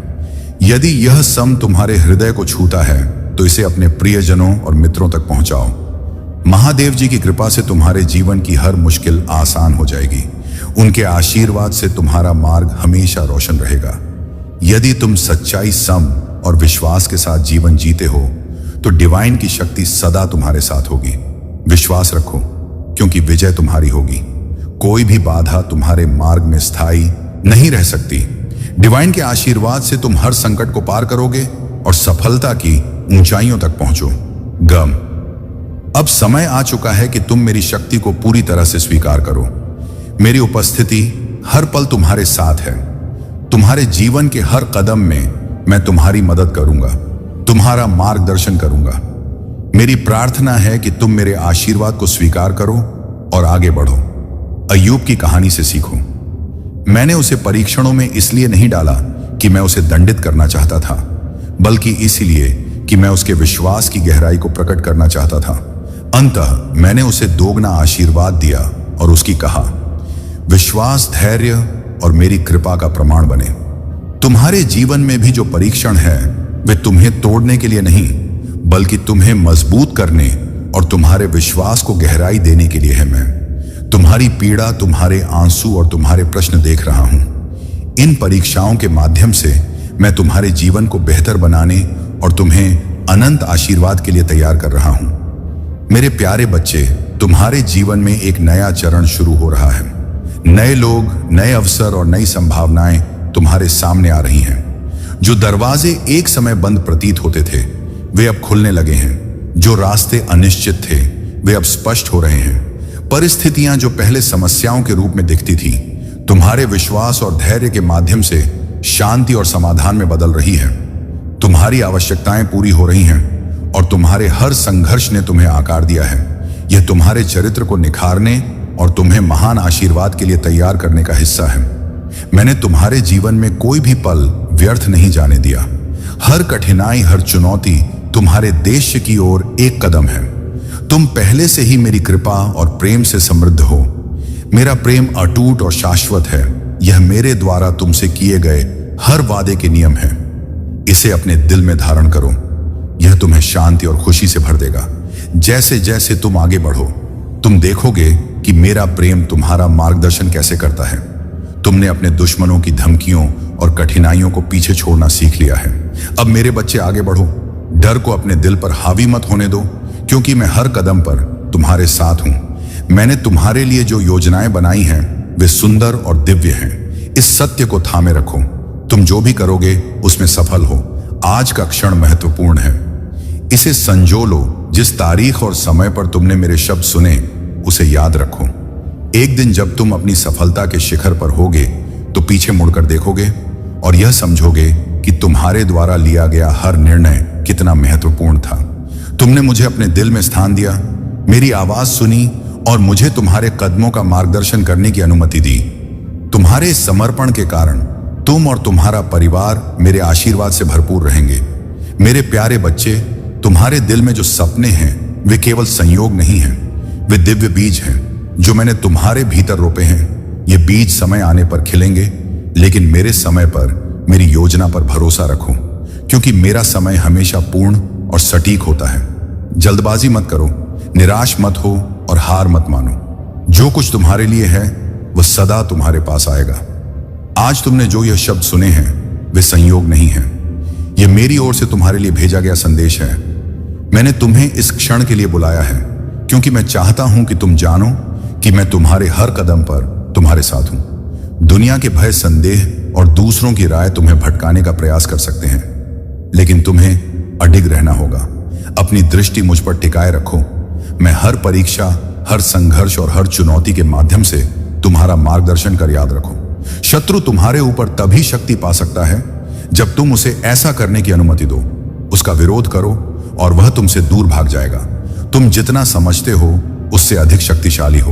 यदि यह सम तुम्हारे हृदय को छूता है, तो इसे अपने प्रियजनों और मित्रों तक पहुंचाओ। महादेव जी की कृपा से तुम्हारे जीवन की हर मुश्किल आसान हो जाएगी। उनके आशीर्वाद से तुम्हारा मार्ग हमेशा रोशन रहेगा। यदि तुम सच्चाई, सम और विश्वास के साथ जीवन जीते हो, तो डिवाइन की शक्ति सदा तुम्हारे साथ होगी। विश्वास रखो, क्योंकि विजय तुम्हारी होगी। कोई भी बाधा तुम्हारे मार्ग में स्थायी नहीं रह सकती। डिवाइन के आशीर्वाद से तुम हर संकट को पार करोगे और सफलता की ऊंचाइयों तक पहुंचो। गम, अब समय आ चुका है कि तुम मेरी शक्ति को पूरी तरह से स्वीकार करो। मेरी उपस्थिति हर पल तुम्हारे साथ है। तुम्हारे जीवन के हर कदम में मैं तुम्हारी मदद करूंगा, तुम्हारा मार्गदर्शन करूंगा। मेरी प्रार्थना है कि तुम मेरे आशीर्वाद को स्वीकार करो और आगे बढ़ो। अय्यूब की कहानी से सीखो। मैंने उसे परीक्षणों में इसलिए नहीं डाला कि मैं उसे दंडित करना चाहता था, बल्कि इसलिए कि मैं उसके विश्वास की गहराई को प्रकट करना चाहता था। अंततः मैंने उसे दोगुना आशीर्वाद दिया और उसकी कहा, विश्वास, धैर्य और मेरी कृपा का प्रमाण बने। तुम्हारे जीवन में भी जो परीक्षण है वे तुम्हें तोड़ने के लिए नहीं, बल्कि तुम्हें मजबूत करने और तुम्हारे विश्वास को गहराई देने के लिए है। मैं तुम्हारी पीड़ा, तुम्हारे आंसू और तुम्हारे प्रश्न देख रहा हूं। इन परीक्षाओं के माध्यम से मैं तुम्हारे जीवन को बेहतर बनाने और तुम्हें अनंत आशीर्वाद के लिए तैयार कर रहा हूं। मेरे प्यारे बच्चे, तुम्हारे जीवन में एक नया चरण शुरू हो रहा है। नए लोग, नए अवसर और नई संभावनाएं तुम्हारे सामने आ रही हैं। जो दरवाजे एक समय बंद प्रतीत होते थे वे अब खुलने लगे हैं। जो रास्ते अनिश्चित थे वे अब स्पष्ट हो रहे हैं। परिस्थितियां जो पहले समस्याओं के रूप में दिखती थी, तुम्हारे विश्वास और धैर्य के माध्यम से शांति और समाधान में बदल रही है। तुम्हारी आवश्यकताएं पूरी हो रही हैं और तुम्हारे हर संघर्ष ने तुम्हें आकार दिया है। यह तुम्हारे चरित्र को निखारने और तुम्हें महान आशीर्वाद के लिए तैयार करने का हिस्सा है। मैंने तुम्हारे जीवन में कोई भी पल व्यर्थ नहीं जाने दिया। हर कठिनाई, हर चुनौती तुम्हारे देश की ओर एक कदम है। तुम पहले से ही मेरी कृपा और प्रेम से समृद्ध हो। मेरा प्रेम अटूट और शाश्वत है। यह मेरे द्वारा तुमसे किए गए हर वादे के नियम है। इसे अपने दिल में धारण करो। यह तुम्हें शांति और खुशी से भर देगा। जैसे जैसे तुम आगे बढ़ो, तुम देखोगे कि मेरा प्रेम तुम्हारा मार्गदर्शन कैसे करता है। तुमने अपने दुश्मनों की धमकियों और कठिनाइयों को पीछे छोड़ना सीख लिया है। अब मेरे बच्चे, आगे बढ़ो। डर को अपने दिल पर हावी मत होने दो, क्योंकि मैं हर कदम पर तुम्हारे साथ हूं। मैंने तुम्हारे लिए जो योजनाएं बनाई हैं वे सुंदर और दिव्य हैं। इस सत्य को थामे रखो। तुम जो भी करोगे उसमें सफल हो। आज का क्षण महत्वपूर्ण है। इसे संजो लो। जिस तारीख और समय पर तुमने मेरे शब्द सुने उसे याद रखो। एक दिन जब तुम अपनी सफलता के शिखर पर होगे तो पीछे मुड़कर देखोगे और यह समझोगे कि तुम्हारे द्वारा लिया गया हर निर्णय कितना महत्वपूर्ण था। तुमने मुझे अपने दिल में स्थान दिया, मेरी आवाज सुनी और मुझे तुम्हारे कदमों का मार्गदर्शन करने की अनुमति दी। तुम्हारे समर्पण के कारण तुम और तुम्हारा परिवार मेरे आशीर्वाद से भरपूर रहेंगे। मेरे प्यारे बच्चे, तुम्हारे दिल में जो सपने हैं वे केवल संयोग नहीं हैं, वे दिव्य बीज हैं जो मैंने तुम्हारे भीतर रोपे हैं। ये बीज समय आने पर खिलेंगे, लेकिन मेरे समय पर, मेरी योजना पर भरोसा रखो, क्योंकि मेरा समय हमेशा पूर्ण और सटीक होता है। जल्दबाजी मत करो, निराश मत हो और हार मत मानो। जो कुछ तुम्हारे लिए है वह सदा तुम्हारे पास आएगा। आज तुमने जो यह शब्द सुने हैं वे संयोग नहीं हैं। यह मेरी ओर से तुम्हारे लिए भेजा गया संदेश है। मैंने तुम्हें इस क्षण के लिए बुलाया है क्योंकि मैं चाहता हूं कि तुम जानो कि मैं तुम्हारे हर कदम पर तुम्हारे साथ हूं। दुनिया के भय, संदेह और दूसरों की राय तुम्हें भटकाने का प्रयास कर सकते हैं, लेकिन तुम्हें अडिग रहना होगा। अपनी दृष्टि मुझ पर टिकाए रखो। मैं हर परीक्षा, हर संघर्ष और हर चुनौती के माध्यम से तुम्हारा मार्गदर्शन कर। याद रखो, शत्रु तुम्हारे ऊपर तभी शक्ति पा सकता है जब तुम उसे ऐसा करने की अनुमति दो। उसका विरोध करो और वह तुमसे दूर भाग जाएगा। तुम जितना समझते हो उससे अधिक शक्तिशाली हो।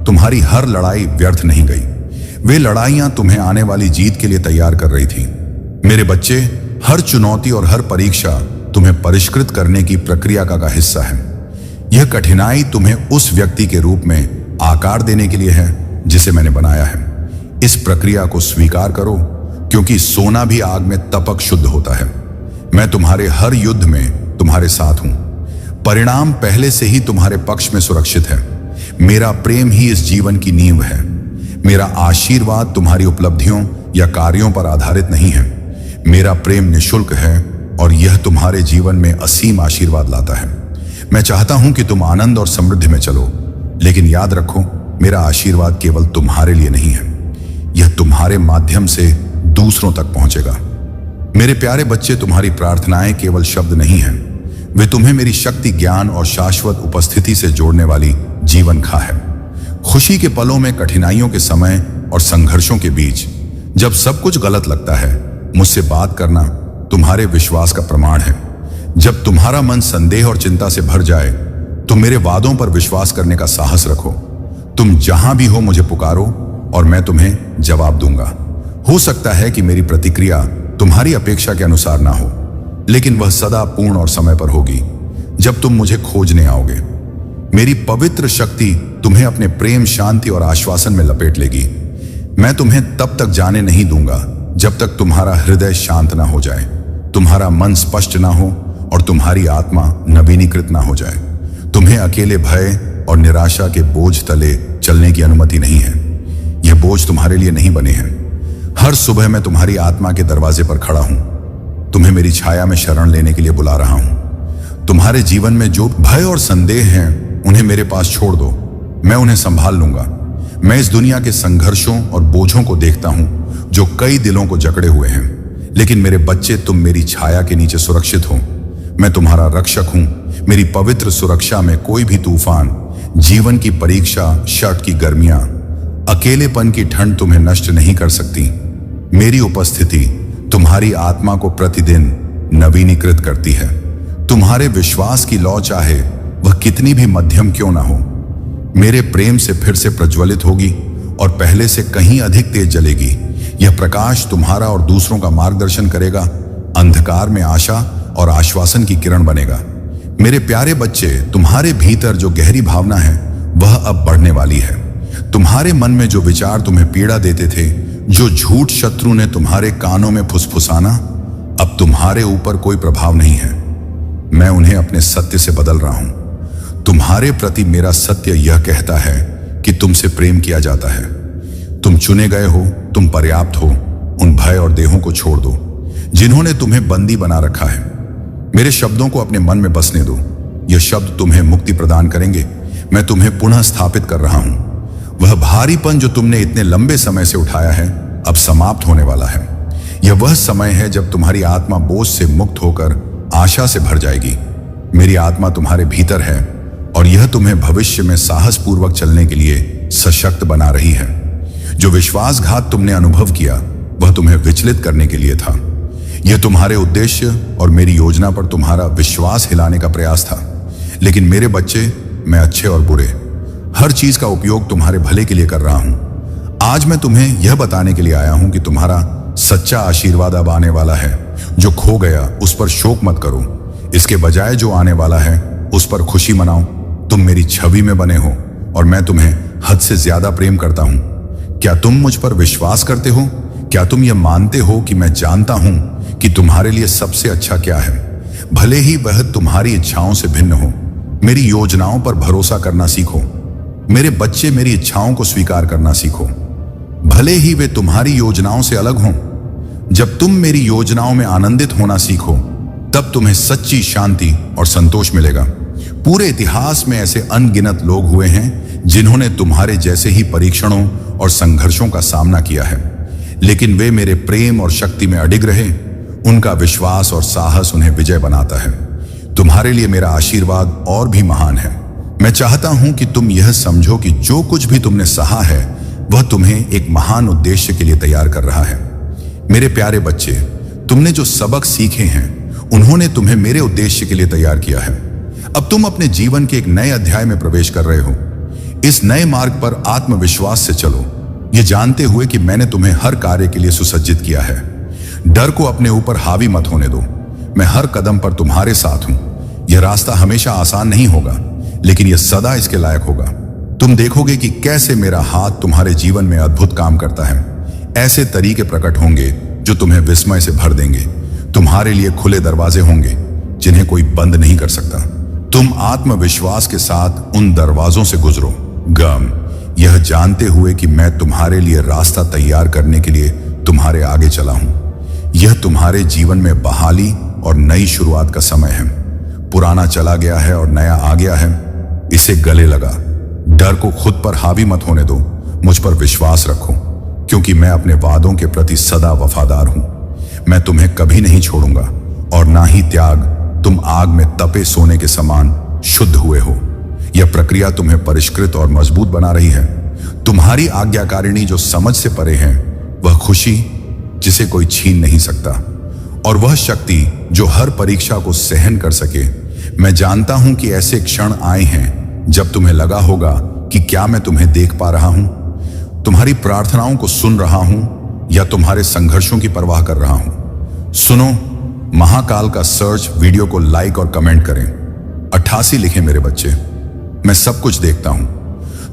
तुम्हारी हर लड़ाई व्यर्थ नहीं गई। वे लड़ाइयां तुम्हें आने वाली जीत के लिए तैयार कर रही थी। मेरे बच्चे, हर चुनौती और हर परीक्षा तुम्हें परिष्कृत करने की प्रक्रिया का हिस्सा है। यह कठिनाई तुम्हें उस व्यक्ति के रूप में आकार देने के लिए है जिसे मैंने बनाया है। इस प्रक्रिया को स्वीकार करो, क्योंकि सोना भी आग में तपक शुद्ध होता है। मैं तुम्हारे हर युद्ध में तुम्हारे साथ हूं। परिणाम पहले से ही तुम्हारे पक्ष में सुरक्षित है। मेरा प्रेम ही इस जीवन की नींव है। मेरा आशीर्वाद तुम्हारी उपलब्धियों या कार्यों पर आधारित नहीं है। मेरा प्रेम निःशुल्क है और यह तुम्हारे जीवन में असीम आशीर्वाद लाता है। मैं चाहता हूं कि तुम आनंद और समृद्धि में चलो, लेकिन याद रखो, मेरा आशीर्वाद केवल तुम्हारे लिए नहीं है, यह तुम्हारे माध्यम से दूसरों तक पहुंचेगा। मेरे प्यारे बच्चे, तुम्हारी प्रार्थनाएं केवल शब्द नहीं हैं, वे तुम्हें मेरी शक्ति, ज्ञान और शाश्वत उपस्थिति से जोड़ने वाली जीवन खा है। खुशी के पलों में, कठिनाइयों के समय और संघर्षों के बीच जब सब कुछ गलत लगता है, मुझसे बात करना तुम्हारे विश्वास का प्रमाण है। जब तुम्हारा मन संदेह और चिंता से भर जाए तो मेरे वादों पर विश्वास करने का साहस रखो। तुम जहां भी हो मुझे पुकारो और मैं तुम्हें जवाब दूंगा। हो सकता है कि मेरी प्रतिक्रिया तुम्हारी अपेक्षा के अनुसार ना हो, लेकिन वह सदा पूर्ण और समय पर होगी जब तुम मुझे खोजने आओगे। मेरी पवित्र शक्ति तुम्हें अपने प्रेम, शांति और आश्वासन में लपेट लेगी। मैं तुम्हें तब तक जाने नहीं दूंगा जब तक तुम्हारा हृदय शांत ना हो जाए, तुम्हारा मन स्पष्ट ना हो और तुम्हारी आत्मा नवीनीकृत ना हो जाए। तुम्हें अकेले भय और निराशा के बोझ तले चलने की अनुमति नहीं है। यह बोझ तुम्हारे लिए नहीं बने हैं। हर सुबह मैं तुम्हारी आत्मा के दरवाजे पर खड़ा हूं, तुम्हें मेरी छाया में शरण लेने के लिए बुला रहा हूं। तुम्हारे जीवन में जो भय और संदेह हैं, उन्हें मेरे पास छोड़ दो, मैं उन्हें संभाल लूंगा। मैं इस दुनिया के संघर्षों और बोझों को देखता हूं जो कई दिलों को जकड़े हुए हैं, लेकिन मेरे बच्चे, तुम मेरी छाया के नीचे सुरक्षित हो। मैं तुम्हारा रक्षक हूं। मेरी पवित्र सुरक्षा में कोई भी तूफान, जीवन की परीक्षा, शर्ट की गर्मियां, अकेलेपन की ठंड तुम्हें नष्ट नहीं कर सकती। मेरी उपस्थिति तुम्हारी आत्मा को प्रतिदिन नवीनीकृत करती है। तुम्हारे विश्वास की लौ, चाहे वह कितनी भी मध्यम क्यों ना हो, मेरे प्रेम से फिर से प्रज्वलित होगी और पहले से कहीं अधिक तेज जलेगी। यह प्रकाश तुम्हारा और दूसरों का मार्गदर्शन करेगा, अंधकार में आशा और आश्वासन की किरण बनेगा। मेरे प्यारे बच्चे, तुम्हारे भीतर जो गहरी भावना है वह अब बढ़ने वाली है। तुम्हारे मन में जो विचार तुम्हें पीड़ा देते थे, जो झूठ शत्रु ने तुम्हारे कानों में फुसफुसाना, अब तुम्हारे ऊपर कोई प्रभाव नहीं है। मैं उन्हें अपने सत्य से बदल रहा हूं। तुम्हारे प्रति मेरा सत्य यह कहता है कि तुमसे प्रेम किया जाता है। तुम चुने गए हो, तुम पर्याप्त हो। उन भय और देहों को छोड़ दो जिन्होंने तुम्हें बंदी बना रखा है। मेरे शब्दों को अपने मन में बसने दो। यह शब्द तुम्हें मुक्ति प्रदान करेंगे। मैं तुम्हें पुनः स्थापित कर रहा हूं। वह भारीपन जो तुमने इतने लंबे समय से उठाया है, अब समाप्त होने वाला है। यह वह समय है जब तुम्हारी आत्मा बोझ से मुक्त होकर आशा से भर जाएगी। मेरी आत्मा तुम्हारे भीतर है और यह तुम्हें भविष्य में साहसपूर्वक चलने के लिए सशक्त बना रही है। जो विश्वासघात तुमने अनुभव किया, वह तुम्हें विचलित करने के लिए था। यह तुम्हारे उद्देश्य और मेरी योजना पर तुम्हारा विश्वास हिलाने का प्रयास था। लेकिन मेरे बच्चे, मैं अच्छे और बुरे हर चीज का उपयोग तुम्हारे भले के लिए कर रहा हूं। आज मैं तुम्हें यह बताने के लिए आया हूं कि तुम्हारा सच्चा आशीर्वाद अब आने वाला है। जो खो गया उस पर शोक मत करो, इसके बजाय जो आने वाला है उस पर खुशी मनाओ। तुम मेरी छवि में बने हो और मैं तुम्हें हद से ज्यादा प्रेम करता हूं। क्या तुम मुझ पर विश्वास करते हो? क्या तुम यह मानते हो कि मैं जानता हूं कि तुम्हारे लिए सबसे अच्छा क्या है, भले ही वह तुम्हारी इच्छाओं से भिन्न हो? मेरी योजनाओं पर भरोसा करना सीखो। मेरे बच्चे, मेरी इच्छाओं को स्वीकार करना सीखो, भले ही वे तुम्हारी योजनाओं से अलग हों। जब तुम मेरी योजनाओं में आनंदित होना सीखो, तब तुम्हें सच्ची शांति और संतोष मिलेगा। पूरे इतिहास में ऐसे अनगिनत लोग हुए हैं जिन्होंने तुम्हारे जैसे ही परीक्षणों और संघर्षों का सामना किया है, लेकिन वे मेरे प्रेम और शक्ति में अडिग रहे। उनका विश्वास और साहस उन्हें विजय बनाता है। तुम्हारे लिए मेरा आशीर्वाद और भी महान है। मैं चाहता हूं कि तुम यह समझो कि जो कुछ भी तुमने सहा है, वह तुम्हें एक महान उद्देश्य के लिए तैयार कर रहा है। मेरे प्यारे बच्चे, तुमने जो सबक सीखे हैं, उन्होंने तुम्हें मेरे उद्देश्य के लिए तैयार किया है। अब तुम अपने जीवन के एक नए अध्याय में प्रवेश कर रहे हो। इस नए मार्ग पर आत्मविश्वास से चलो, ये जानते हुए कि मैंने तुम्हें हर कार्य के लिए सुसज्जित किया है। डर को अपने ऊपर हावी मत होने दो। मैं हर कदम पर तुम्हारे साथ हूं। यह रास्ता हमेशा आसान नहीं होगा, लेकिन यह सदा इसके लायक होगा। तुम देखोगे कि कैसे मेरा हाथ तुम्हारे जीवन में अद्भुत काम करता है। ऐसे तरीके प्रकट होंगे जो तुम्हें विस्मय से भर देंगे। तुम्हारे लिए खुले दरवाजे होंगे जिन्हें कोई बंद नहीं कर सकता। तुम आत्मविश्वास के साथ उन दरवाजों से गुजरो, यह जानते हुए कि मैं तुम्हारे लिए रास्ता तैयार करने के लिए तुम्हारे आगे चला हूं। यह तुम्हारे जीवन में बहाली और नई शुरुआत का समय है। पुराना चला गया है और नया आ गया है। इसे गले लगा। डर को खुद पर हावी मत होने दो। मुझ पर विश्वास रखो, क्योंकि मैं अपने वादों के प्रति सदा वफादार हूं। मैं तुम्हें कभी नहीं छोड़ूंगा और ना ही त्याग। तुम आग में तपे सोने के समान शुद्ध हुए हो। यह प्रक्रिया तुम्हें परिष्कृत और मजबूत बना रही है। तुम्हारी आज्ञाकारिणी जो समझ से परे है, वह खुशी जिसे कोई छीन नहीं सकता, और वह शक्ति जो हर परीक्षा को सहन कर सके। मैं जानता हूं कि ऐसे क्षण आए हैं जब तुम्हें लगा होगा कि क्या मैं तुम्हें देख पा रहा हूं। तुम्हारी प्रार्थनाओं को सुन रहा हूं या तुम्हारे संघर्षों की परवाह कर रहा हूं। सुनो, महाकाल का सर्च वीडियो को लाइक और कमेंट करें। 88 लिखें मेरे बच्चे। मैं सब कुछ देखता हूं।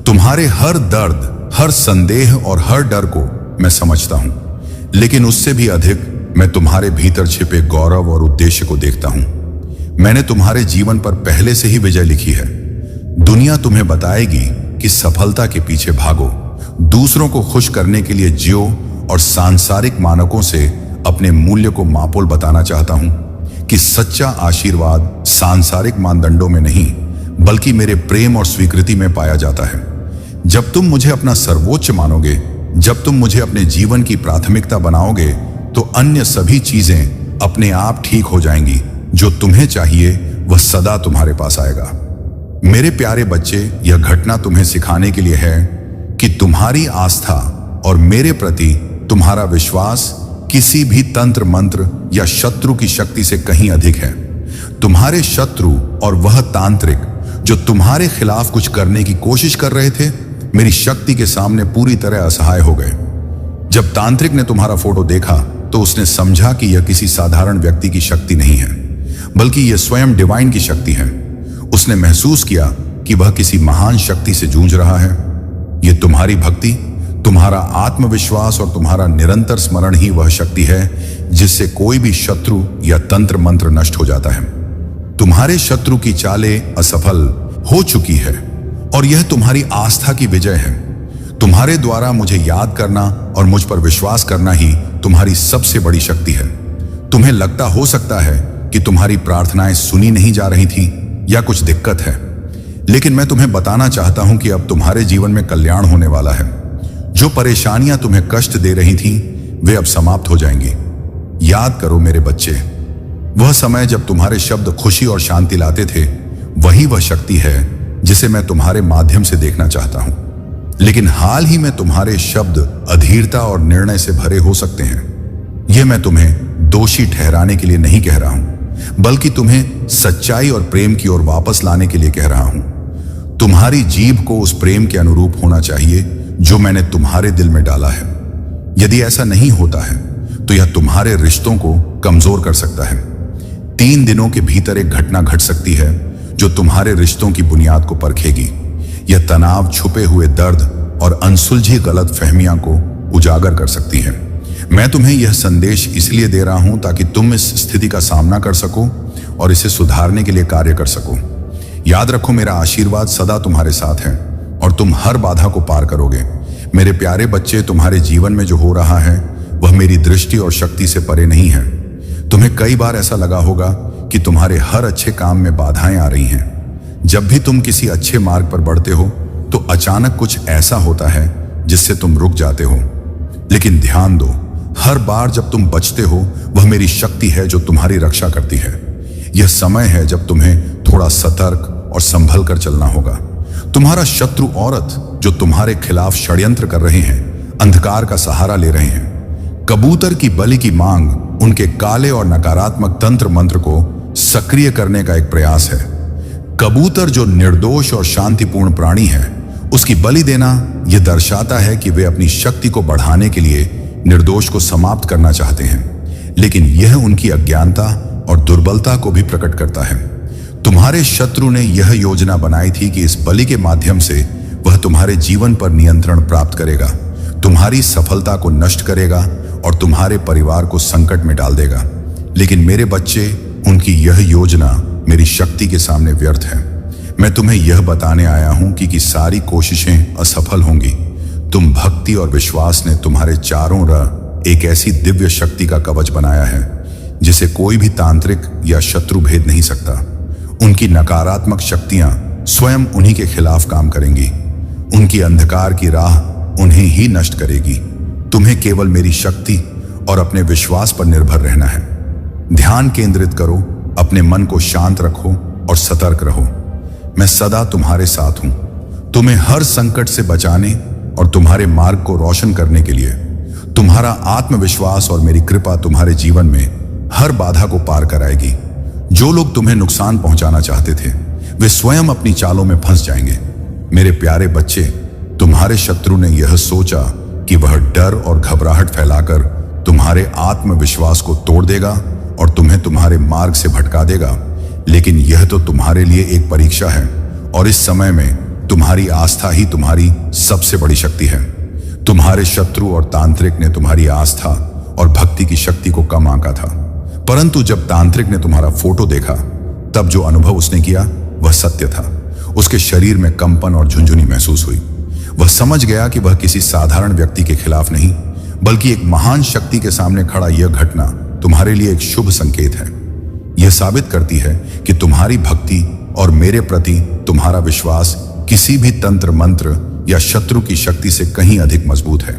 तुम्हारे हर दर्द, हर संदेह और हर डर को मैं समझता हूं, लेकिन उससे भी अधिक मैं तुम्हारे भीतर छिपे गौरव और उद्देश्य को देखता हूं। मैंने तुम्हारे जीवन पर पहले से ही विजय लिखी है। दुनिया तुम्हें बताएगी कि सफलता के पीछे भागो, दूसरों को खुश करने के लिए जियो और सांसारिक मानकों से अपने मूल्य को मापोल बताना चाहता हूं कि सच्चा आशीर्वाद सांसारिक मानदंडों में नहीं बल्कि मेरे प्रेम और स्वीकृति में पाया जाता है। जब तुम मुझे अपना सर्वोच्च मानोगे, जब तुम मुझे अपने जीवन की प्राथमिकता बनाओगे, तो अन्य सभी चीजें अपने आप ठीक हो जाएंगी। जो तुम्हें चाहिए वह सदा तुम्हारे पास आएगा। मेरे प्यारे बच्चे, यह घटना तुम्हें सिखाने के लिए है कि तुम्हारी आस्था और मेरे प्रति तुम्हारा विश्वास किसी भी तंत्र मंत्र या शत्रु की शक्ति से कहीं अधिक है। तुम्हारे शत्रु और वह तांत्रिक जो तुम्हारे खिलाफ कुछ करने की कोशिश कर रहे थे, मेरी शक्ति के सामने पूरी तरह असहाय हो गए। जब तांत्रिक ने तुम्हारा फोटो देखा तो उसने समझा कि यह किसी साधारण व्यक्ति की शक्ति नहीं है, बल्कि यह स्वयं डिवाइन की शक्ति है। उसने महसूस किया कि वह किसी महान शक्ति से जूझ रहा है। यह तुम्हारी भक्ति, तुम्हारा आत्मविश्वास और तुम्हारा निरंतर स्मरण ही वह शक्ति है जिससे कोई भी शत्रु या तंत्र मंत्र नष्ट हो जाता है। तुम्हारे शत्रु की चालें असफल हो चुकी है और यह तुम्हारी आस्था की विजय है। तुम्हारे द्वारा मुझे याद करना और मुझ पर विश्वास करना ही तुम्हारी सबसे बड़ी शक्ति है। तुम्हें लगता हो सकता है कि तुम्हारी प्रार्थनाएं सुनी नहीं जा रही थी या कुछ दिक्कत है, लेकिन मैं तुम्हें बताना चाहता हूं कि अब तुम्हारे जीवन में कल्याण होने वाला है। जो परेशानियां तुम्हें कष्ट दे रही थीं, वे अब समाप्त हो जाएंगी। याद करो मेरे बच्चे, वह समय जब तुम्हारे शब्द खुशी और शांति लाते थे, वही वह शक्ति है जिसे मैं तुम्हारे माध्यम से देखना चाहता हूं। लेकिन हाल ही में तुम्हारे शब्द अधीरता और निर्णय से भरे हो सकते हैं। यह मैं तुम्हें दोषी ठहराने के लिए नहीं कह रहा हूं, बल्कि तुम्हें सच्चाई और प्रेम की ओर वापस लाने के लिए कह रहा हूं। तुम्हारी जीभ को उस प्रेम के अनुरूप होना चाहिए जो मैंने तुम्हारे दिल में डाला है। यदि ऐसा नहीं होता है तो यह तुम्हारे रिश्तों को कमजोर कर सकता है। 3 दिनों के भीतर एक घटना घट सकती है जो तुम्हारे रिश्तों की बुनियाद को परखेगी। यह तनाव, छुपे हुए दर्द और अनसुलझी गलत फहमियां को उजागर कर सकती है। मैं तुम्हें यह संदेश इसलिए दे रहा हूं ताकि तुम इस स्थिति का सामना कर सको और इसे सुधारने के लिए कार्य कर सको। याद रखो, मेरा आशीर्वाद सदा तुम्हारे साथ है और तुम हर बाधा को पार करोगे। मेरे प्यारे बच्चे, तुम्हारे जीवन में जो हो रहा है वह मेरी दृष्टि और शक्ति से परे नहीं है। तुम्हें कई बार ऐसा लगा होगा कि तुम्हारे हर अच्छे काम में बाधाएं आ रही हैं। जब भी तुम किसी अच्छे मार्ग पर बढ़ते हो तो अचानक कुछ ऐसा होता है जिससे तुम रुक जाते हो। लेकिन ध्यान दो, हर बार जब तुम बचते हो वह मेरी शक्ति है जो तुम्हारी रक्षा करती है। यह समय है जब तुम्हें थोड़ा सतर्क और संभल कर चलना होगा। तुम्हारा शत्रु औरत जो तुम्हारे खिलाफ षड्यंत्र कर रहे हैं, अंधकार का सहारा ले रहे हैं। कबूतर की बलि की मांग उनके काले और नकारात्मक तंत्र मंत्र को सक्रिय करने का एक प्रयास है। कबूतर जो निर्दोष और शांतिपूर्ण प्राणी है, उसकी बलि देना यह दर्शाता है कि वे अपनी शक्ति को बढ़ाने के लिए निर्दोष को समाप्त करना चाहते हैं, लेकिन यह उनकी अज्ञानता और दुर्बलता को भी प्रकट करता है। तुम्हारे शत्रु ने यह योजना बनाई थी कि इस बलि के माध्यम से वह तुम्हारे जीवन पर नियंत्रण प्राप्त करेगा, तुम्हारी सफलता को नष्ट करेगा और तुम्हारे परिवार को संकट में डाल देगा। लेकिन मेरे बच्चे, उनकी यह योजना मेरी शक्ति के सामने व्यर्थ है। मैं तुम्हें यह बताने आया हूं कि सारी कोशिशें असफल होंगी। तुम भक्ति और विश्वास ने तुम्हारे चारों ओर एक ऐसी दिव्य शक्ति का कवच बनाया है जिसे कोई भी तांत्रिक या शत्रु भेद नहीं सकता। उनकी नकारात्मक शक्तियां स्वयं उन्हीं के खिलाफ काम करेंगी। उनकी अंधकार की राह उन्हें ही नष्ट करेगी। तुम्हें केवल मेरी शक्ति और अपने विश्वास पर निर्भर रहना है। ध्यान केंद्रित करो, अपने मन को शांत रखो और सतर्क रहो। मैं सदा तुम्हारे साथ हूं, तुम्हें हर संकट से बचाने और तुम्हारे मार्ग को रोशन करने के लिए। तुम्हारा आत्मविश्वास और मेरी कृपा तुम्हारे जीवन में हर बाधा को पार कराएगी। जो लोग तुम्हें नुकसान पहुंचाना चाहते थे, वे स्वयं अपनी चालों में फंस जाएंगे। मेरे प्यारे बच्चे, तुम्हारे शत्रु ने यह सोचा कि वह डर और घबराहट फैलाकर तुम्हारे आत्मविश्वास को तोड़ देगा और तुम्हें तुम्हारे मार्ग से भटका देगा, लेकिन यह तो तुम्हारे लिए एक परीक्षा है और इस समय में तुम्हारी आस्था ही तुम्हारी सबसे बड़ी शक्ति है। तुम्हारे शत्रु और तांत्रिक ने तुम्हारी आस्था और भक्ति की शक्ति को कम आंका था, परंतु जब तांत्रिक ने तुम्हारा फोटो देखा तब जो अनुभव उसने किया वह सत्य था। उसके शरीर में कंपन और झुंझुनी महसूस हुई। वह समझ गया कि वह किसी साधारण व्यक्ति के खिलाफ नहीं बल्कि एक महान शक्ति के सामने खड़ा। यह घटना तुम्हारे लिए एक शुभ संकेत है। यह साबित करती है कि तुम्हारी भक्ति और मेरे प्रति तुम्हारा विश्वास किसी भी तंत्र मंत्र या शत्रु की शक्ति से कहीं अधिक मजबूत है।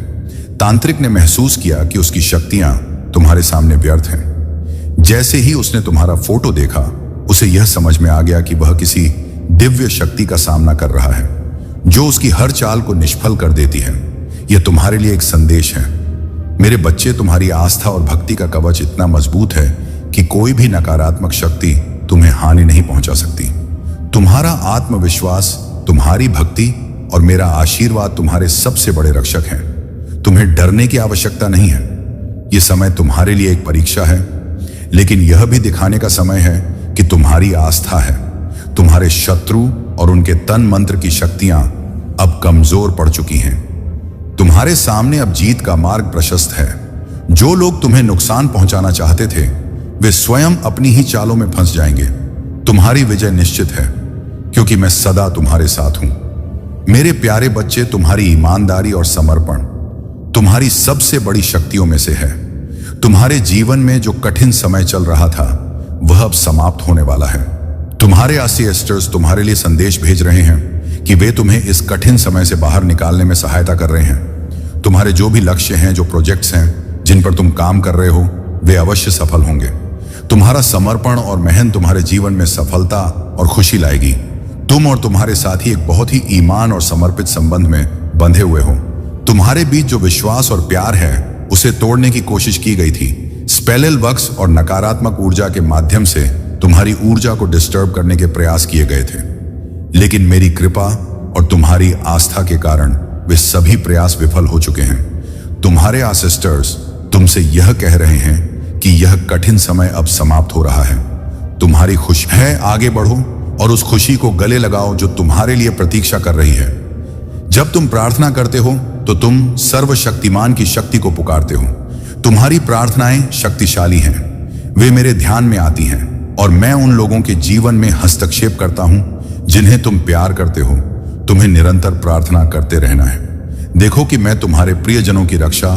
तांत्रिक ने महसूस किया कि उसकी शक्तियां तुम्हारे सामने व्यर्थ हैं। जैसे ही उसने तुम्हारा फोटो देखा उसे यह समझ में आ गया कि वह किसी दिव्य शक्ति का सामना कर रहा है जो उसकी हर चाल को निष्फल कर देती है। यह तुम्हारे लिए एक संदेश है। मेरे बच्चे, तुम्हारी आस्था और भक्ति का कवच इतना मजबूत है कि कोई भी नकारात्मक शक्ति तुम्हें हानि नहीं पहुंचा सकती। तुम्हारा आत्मविश्वास, तुम्हारी भक्ति और मेरा आशीर्वाद तुम्हारे सबसे बड़े रक्षक हैं। तुम्हें डरने की आवश्यकता नहीं है। यह समय तुम्हारे लिए एक परीक्षा है, लेकिन यह भी दिखाने का समय है कि तुम्हारी आस्था है। तुम्हारे शत्रु और उनके तन मंत्र की शक्तियां अब कमजोर पड़ चुकी हैं। तुम्हारे सामने अब जीत का मार्ग प्रशस्त है। जो लोग तुम्हें नुकसान पहुंचाना चाहते थे वे स्वयं अपनी ही चालों में फंस जाएंगे। तुम्हारी विजय निश्चित है क्योंकि मैं सदा तुम्हारे साथ हूं। मेरे प्यारे बच्चे, तुम्हारी ईमानदारी और समर्पण तुम्हारी सबसे बड़ी शक्तियों में से है। तुम्हारे जीवन में जो कठिन समय चल रहा था वह अब समाप्त होने वाला है। तुम्हारे एस्ट्रोस तुम्हारे लिए संदेश भेज रहे हैं कि वे तुम्हें इस कठिन समय से बाहर निकालने में सहायता कर रहे हैं। तुम्हारे जो भी लक्ष्य हैं, जो प्रोजेक्ट्स हैं जिन पर तुम काम कर रहे हो, वे अवश्य सफल होंगे। तुम्हारा समर्पण और मेहनत तुम्हारे जीवन में सफलता और खुशी लाएगी। तुम और तुम्हारे साथी एक बहुत ही ईमान और समर्पित संबंध में बंधे हुए हो। तुम्हारे बीच जो विश्वास और प्यार है उसे तोड़ने की कोशिश की गई थी। स्पेलिल वक्स और नकारात्मक ऊर्जा के माध्यम से तुम्हारी ऊर्जा को डिस्टर्ब करने के प्रयास किए गए थे, लेकिन मेरी कृपा और तुम्हारी आस्था के कारण वे सभी प्रयास विफल हो चुके हैं। तुम्हारे एस्ट्रोस तुमसे यह कह रहे हैं कि यह कठिन समय अब समाप्त हो रहा है। तुम्हारी खुशी है, आगे बढ़ो और उस खुशी को गले लगाओ जो तुम्हारे लिए प्रतीक्षा कर रही है। जब तुम प्रार्थना करते हो तो तुम सर्वशक्तिमान की शक्ति को पुकारते हो। तुम्हारी प्रार्थनाएं शक्तिशाली हैं। वे मेरे ध्यान में आती हैं और मैं उन लोगों के जीवन में हस्तक्षेप करता हूं जिन्हें तुम प्यार करते हो। तुम्हें निरंतर प्रार्थना करते रहना है। देखो कि मैं तुम्हारे प्रियजनों की रक्षा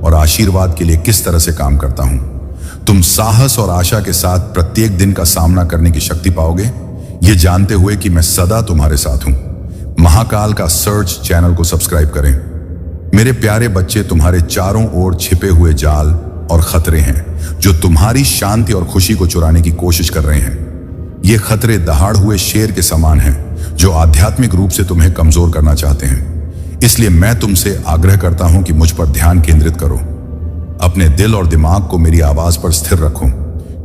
और आशीर्वाद के लिए किस तरह से काम करता हूं। तुम साहस और आशा के साथ प्रत्येक दिन का सामना करने की शक्ति पाओगे, ये जानते हुए कि मैं सदा तुम्हारे साथ हूं। महाकाल का सर्च चैनल को सब्सक्राइब करें। मेरे प्यारे बच्चे, तुम्हारे चारों ओर छिपे हुए जाल और खतरे हैं जो तुम्हारी शांति और खुशी को चुराने की कोशिश कर रहे हैं। ये खतरे दहाड़ हुए शेर के समान हैं जो आध्यात्मिक रूप से तुम्हें कमजोर करना चाहते हैं। इसलिए मैं तुमसे आग्रह करता हूं कि मुझ पर ध्यान केंद्रित करो। अपने दिल और दिमाग को मेरी आवाज पर स्थिर रखो,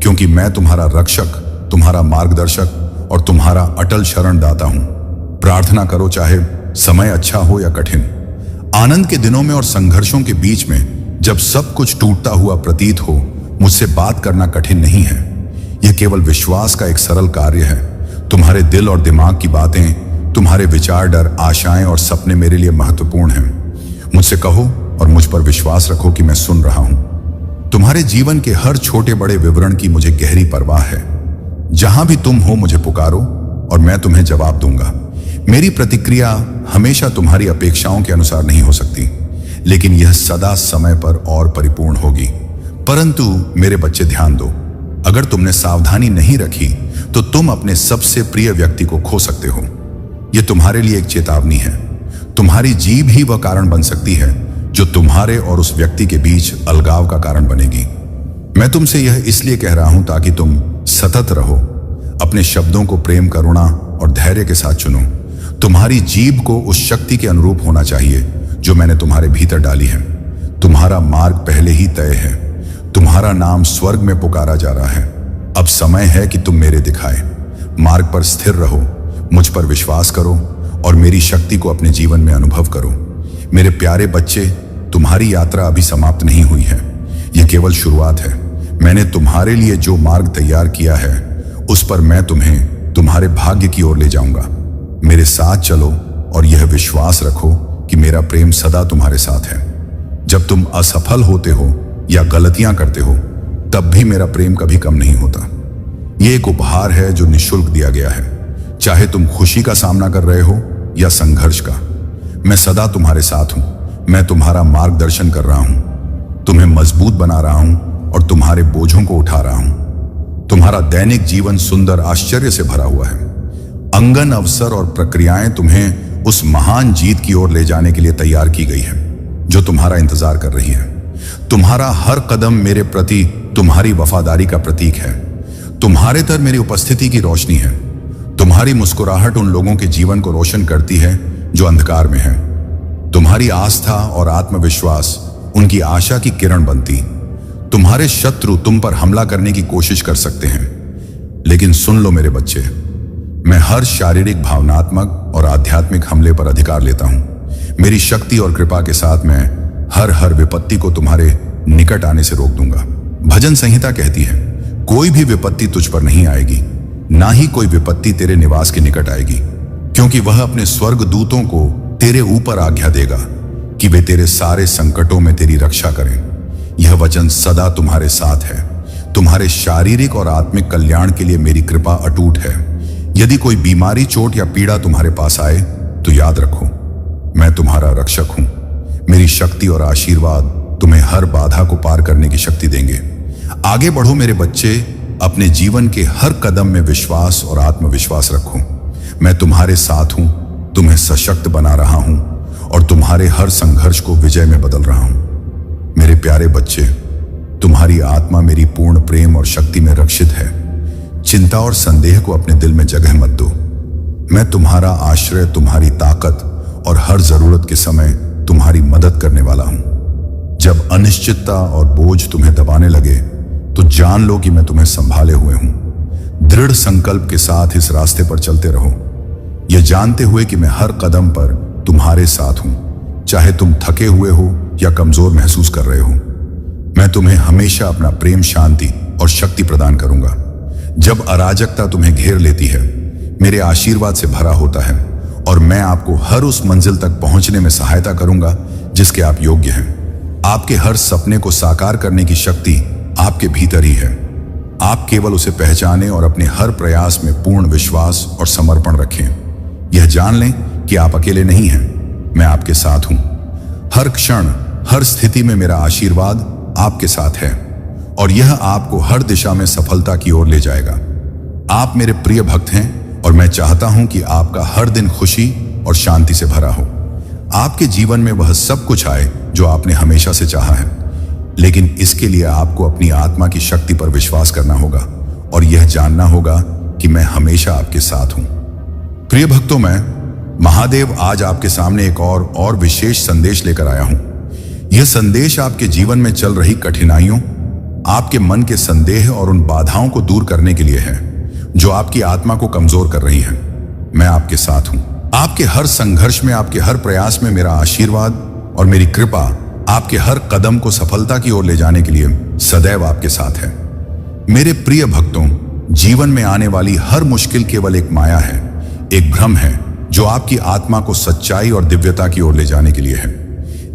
क्योंकि मैं तुम्हारा रक्षक, तुम्हारा मार्गदर्शक और तुम्हारा अटल शरणदाता हूं। प्रार्थना करो, चाहे समय अच्छा हो या कठिन। आनंद के दिनों में और संघर्षों के बीच में जब सब कुछ टूटता हुआ प्रतीत हो, मुझसे बात करना कठिन नहीं है। यह केवल विश्वास का एक सरल कार्य है। तुम्हारे दिल और दिमाग की बातें, तुम्हारे विचार, डर, आशाएं और सपने मेरे लिए महत्वपूर्ण हैं। मुझसे कहो और मुझ पर विश्वास रखो कि मैं सुन रहा हूं। तुम्हारे जीवन के हर छोटे बड़े विवरण की मुझे गहरी परवाह है। जहां भी तुम हो मुझे पुकारो और मैं तुम्हें जवाब दूंगा। मेरी प्रतिक्रिया हमेशा तुम्हारी अपेक्षाओं के अनुसार नहीं हो सकती, लेकिन यह सदा समय पर और परिपूर्ण होगी। परंतु मेरे बच्चे, ध्यान दो, अगर तुमने सावधानी नहीं रखी तो तुम अपने सबसे प्रिय व्यक्ति को खो सकते हो। यह तुम्हारे लिए एक चेतावनी है। तुम्हारी जीभ ही वह कारण बन सकती है जो तुम्हारे और उस व्यक्ति के बीच अलगाव का कारण बनेगी। मैं तुमसे यह इसलिए कह रहा हूं ताकि तुम सतत रहो। अपने शब्दों को प्रेम, करुणा और धैर्य के साथ चुनो। तुम्हारी जीभ को उस शक्ति के अनुरूप होना चाहिए जो मैंने तुम्हारे भीतर डाली है। तुम्हारा मार्ग पहले ही तय है। तुम्हारा नाम स्वर्ग में पुकारा जा रहा है। अब समय है कि तुम मेरे दिखाए मार्ग पर स्थिर रहो, मुझ पर विश्वास करो और मेरी शक्ति को अपने जीवन में अनुभव करो। मेरे प्यारे बच्चे, तुम्हारी यात्रा अभी समाप्त नहीं हुई है, यह केवल शुरुआत है। मैंने तुम्हारे लिए जो मार्ग तैयार किया है उस पर मैं तुम्हें तुम्हारे भाग्य की ओर ले जाऊंगा। मेरे साथ चलो और यह विश्वास रखो कि मेरा प्रेम सदा तुम्हारे साथ है। जब तुम असफल होते हो या गलतियां करते हो तब भी मेरा प्रेम कभी कम नहीं होता। यह एक उपहार है जो निःशुल्क दिया गया है, चाहे तुम खुशी का सामना कर रहे हो या संघर्ष का। मैं सदा तुम्हारे साथ हूं। मैं तुम्हारा मार्गदर्शन कर रहा हूं, तुम्हें मजबूत बना रहा हूं और तुम्हारे बोझों को उठा रहा हूं। तुम्हारा दैनिक जीवन सुंदर आश्चर्य से भरा हुआ है। अंगन, अवसर और प्रक्रियाएं तुम्हें उस महान जीत की ओर ले जाने के लिए तैयार की गई है जो तुम्हारा इंतजार कर रही है। तुम्हारा हर कदम मेरे प्रति तुम्हारी वफादारी का प्रतीक है। तुम्हारे तर मेरी उपस्थिति की रोशनी है। तुम्हारी मुस्कुराहट उन लोगों के जीवन को रोशन करती है जो अंधकार में है। तुम्हारी आस्था और आत्मविश्वास उनकी आशा की किरण बनती। तुम्हारे शत्रु तुम पर हमला करने की कोशिश कर सकते हैं, लेकिन सुन लो मेरे बच्चे, मैं हर शारीरिक, भावनात्मक और आध्यात्मिक हमले पर अधिकार लेता हूं। मेरी शक्ति और कृपा के साथ मैं हर विपत्ति को तुम्हारे निकट आने से रोक दूंगा। भजन संहिता कहती है, कोई भी विपत्ति तुझ पर नहीं आएगी, ना ही कोई विपत्ति तेरे निवास के निकट आएगी, क्योंकि वह अपने स्वर्ग दूतों को तेरे ऊपर आज्ञा देगा कि वे तेरे सारे संकटों में तेरी रक्षा करें। यह वचन सदा तुम्हारे साथ है। तुम्हारे शारीरिक और आत्मिक कल्याण के लिए मेरी कृपा अटूट है। यदि कोई बीमारी, चोट या पीड़ा तुम्हारे पास आए तो याद रखो, मैं तुम्हारा रक्षक हूं। मेरी शक्ति और आशीर्वाद तुम्हें हर बाधा को पार करने की शक्ति देंगे। आगे बढ़ो मेरे बच्चे, अपने जीवन के हर कदम में विश्वास और आत्मविश्वास रखो। मैं तुम्हारे साथ हूं, तुम्हें सशक्त बना रहा हूं और तुम्हारे हर संघर्ष को विजय में बदल रहा हूं। मेरे प्यारे बच्चे, तुम्हारी आत्मा मेरी पूर्ण प्रेम और शक्ति में रक्षित है। चिंता और संदेह को अपने दिल में जगह मत दो। मैं तुम्हारा आश्रय, तुम्हारी ताकत और हर जरूरत के समय तुम्हारी मदद करने वाला हूं। जब अनिश्चितता और बोझ तुम्हें दबाने लगे तो जान लो कि मैं तुम्हें संभाले हुए हूं। दृढ़ संकल्प के साथ इस रास्ते पर चलते रहो, यह जानते हुए कि मैं हर कदम पर तुम्हारे साथ हूं। चाहे तुम थके हुए हो या कमजोर महसूस कर रहे हो, मैं तुम्हें हमेशा अपना प्रेम, शांति और शक्ति प्रदान करूंगा। जब अराजकता तुम्हें घेर लेती है, मेरे आशीर्वाद से भरा होता है और मैं आपको हर उस मंजिल तक पहुंचने में सहायता करूंगा जिसके आप योग्य हैं। आपके हर सपने को साकार करने की शक्ति आपके भीतर ही है। आप केवल उसे पहचानें और अपने हर प्रयास में पूर्ण विश्वास और समर्पण रखें। यह जान लें कि आप अकेले नहीं हैं, मैं आपके साथ हूं। हर क्षण, हर स्थिति में मेरा आशीर्वाद आपके साथ है और यह आपको हर दिशा में सफलता की ओर ले जाएगा। आप मेरे प्रिय भक्त हैं और मैं चाहता हूं कि आपका हर दिन खुशी और शांति से भरा हो। आपके जीवन में वह सब कुछ आए जो आपने हमेशा से चाहा है, लेकिन इसके लिए आपको अपनी आत्मा की शक्ति पर विश्वास करना होगा और यह जानना होगा कि मैं हमेशा आपके साथ हूं। प्रिय भक्तों, मैं महादेव आज आपके सामने एक और विशेष संदेश लेकर आया हूं। यह संदेश आपके जीवन में चल रही कठिनाइयों, आपके मन के संदेह और उन बाधाओं को दूर करने के लिए है जो आपकी आत्मा को कमजोर कर रही है। मैं आपके साथ हूं। आपके हर संघर्ष में, आपके हर प्रयास में मेरा आशीर्वाद और मेरी कृपा आपके हर कदम को सफलता की ओर ले जाने के लिए सदैव आपके साथ है। मेरे प्रिय भक्तों, जीवन में आने वाली हर मुश्किल केवल एक माया है, एक भ्रम है जो आपकी आत्मा को सच्चाई और दिव्यता की ओर ले जाने के लिए है।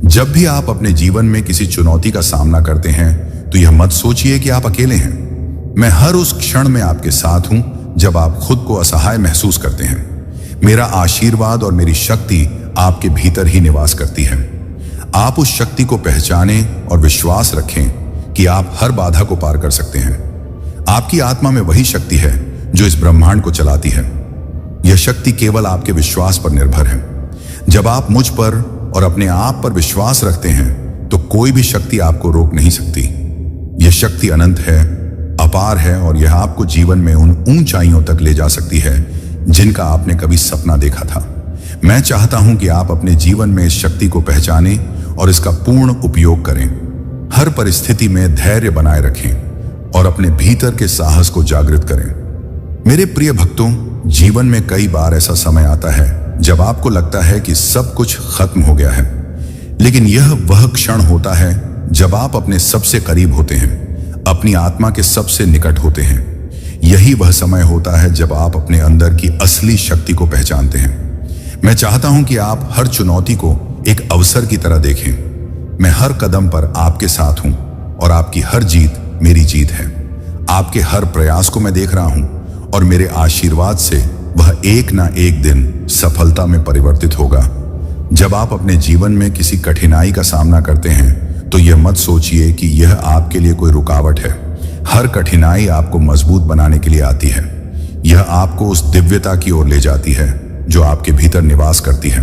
जब भी आप अपने जीवन में किसी चुनौती का सामना करते हैं तो यह मत सोचिए कि आप अकेले हैं। मैं हर उस क्षण में आपके साथ हूं जब आप खुद को असहाय महसूस करते हैं। मेरा आशीर्वाद और मेरी शक्ति आपके भीतर ही निवास करती है। आप उस शक्ति को पहचानें और विश्वास रखें कि आप हर बाधा को पार कर सकते हैं। आपकी आत्मा में वही शक्ति है जो इस ब्रह्मांड को चलाती है। यह शक्ति केवल आपके विश्वास पर निर्भर है। जब आप मुझ पर और अपने आप पर विश्वास रखते हैं तो कोई भी शक्ति आपको रोक नहीं सकती। यह शक्ति अनंत है, अपार है और यह आपको जीवन में उन ऊंचाइयों तक ले जा सकती है जिनका आपने कभी सपना देखा था। मैं चाहता हूं कि आप अपने जीवन में इस शक्ति को पहचानें और इसका पूर्ण उपयोग करें। हर परिस्थिति में धैर्य बनाए रखें और अपने भीतर के साहस को जागृत करें। मेरे प्रिय भक्तों, जीवन में कई बार ऐसा समय आता है जब आपको लगता है कि सब कुछ खत्म हो गया है, लेकिन यह वह क्षण होता है जब आप अपने सबसे करीब होते हैं, अपनी आत्मा के सबसे निकट होते हैं। यही वह समय होता है जब आप अपने अंदर की असली शक्ति को पहचानते हैं। मैं चाहता हूं कि आप हर चुनौती को एक अवसर की तरह देखें। मैं हर कदम पर आपके साथ हूं और आपकी हर जीत मेरी जीत है। आपके हर प्रयास को मैं देख रहा हूं और मेरे आशीर्वाद से वह एक ना एक दिन सफलता में परिवर्तित होगा। जब आप अपने जीवन में किसी कठिनाई का सामना करते हैं तो यह मत सोचिए कि यह आपके लिए कोई रुकावट है। हर कठिनाई आपको मजबूत बनाने के लिए आती है। यह आपको उस दिव्यता की ओर ले जाती है जो आपके भीतर निवास करती है।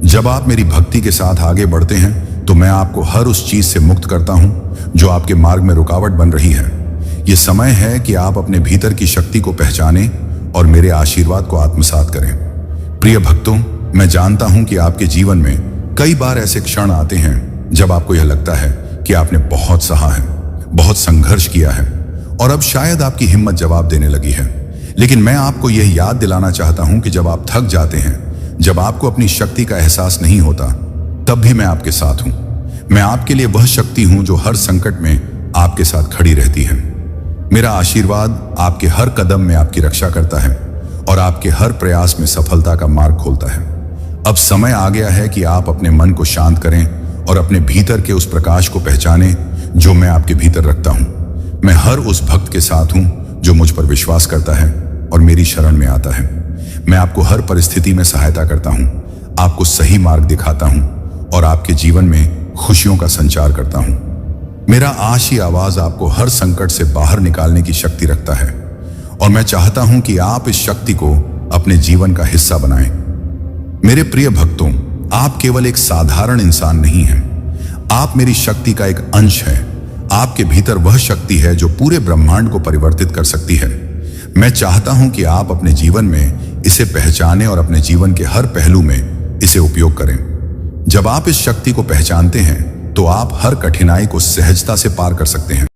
जब आप मेरी भक्ति के साथ आगे बढ़ते हैं तो मैं आपको हर उस चीज से मुक्त करता हूं जो आपके मार्ग में रुकावट बन रही है। यह समय है कि आप अपने भीतर की शक्ति को पहचानें और मेरे आशीर्वाद को आत्मसात करें। प्रिय भक्तों, मैं जानता हूं कि आपके जीवन में कई बार ऐसे क्षण आते हैं जब आपको यह लगता है कि आपने बहुत सहा है, बहुत संघर्ष किया है और अब शायद आपकी हिम्मत जवाब देने लगी है। लेकिन मैं आपको यह याद दिलाना चाहता हूं कि जब आप थक जाते हैं, जब आपको अपनी शक्ति का एहसास नहीं होता, तब भी मैं आपके साथ हूं। मैं आपके लिए वह शक्ति हूं जो हर संकट में आपके साथ खड़ी रहती है। मेरा आशीर्वाद आपके हर कदम में आपकी रक्षा करता है और आपके हर प्रयास में सफलता का मार्ग खोलता है। अब समय आ गया है कि आप अपने मन को शांत करें और अपने भीतर के उस प्रकाश को पहचानें जो मैं आपके भीतर रखता हूं। मैं हर उस भक्त के साथ हूं जो मुझ पर विश्वास करता है और मेरी शरण में आता है। मैं आपको हर परिस्थिति में सहायता करता हूं, आपको सही मार्ग दिखाता हूं और आपके जीवन में खुशियों का संचार करता हूं। मेरा आशी आवाज आपको हर संकट से बाहर निकालने की शक्ति रखता है और मैं चाहता हूं कि आप इस शक्ति को अपने जीवन का हिस्सा बनाएं। मेरे प्रिय भक्तों, आप केवल एक साधारण इंसान नहीं हैं। आप मेरी शक्ति का एक अंश हैं। आपके भीतर वह शक्ति है जो पूरे ब्रह्मांड को परिवर्तित कर सकती है। मैं चाहता हूं कि आप अपने जीवन में इसे पहचानें और अपने जीवन के हर पहलू में इसे उपयोग करें। जब आप इस शक्ति को पहचानते हैं तो आप हर कठिनाई को सहजता से पार कर सकते हैं।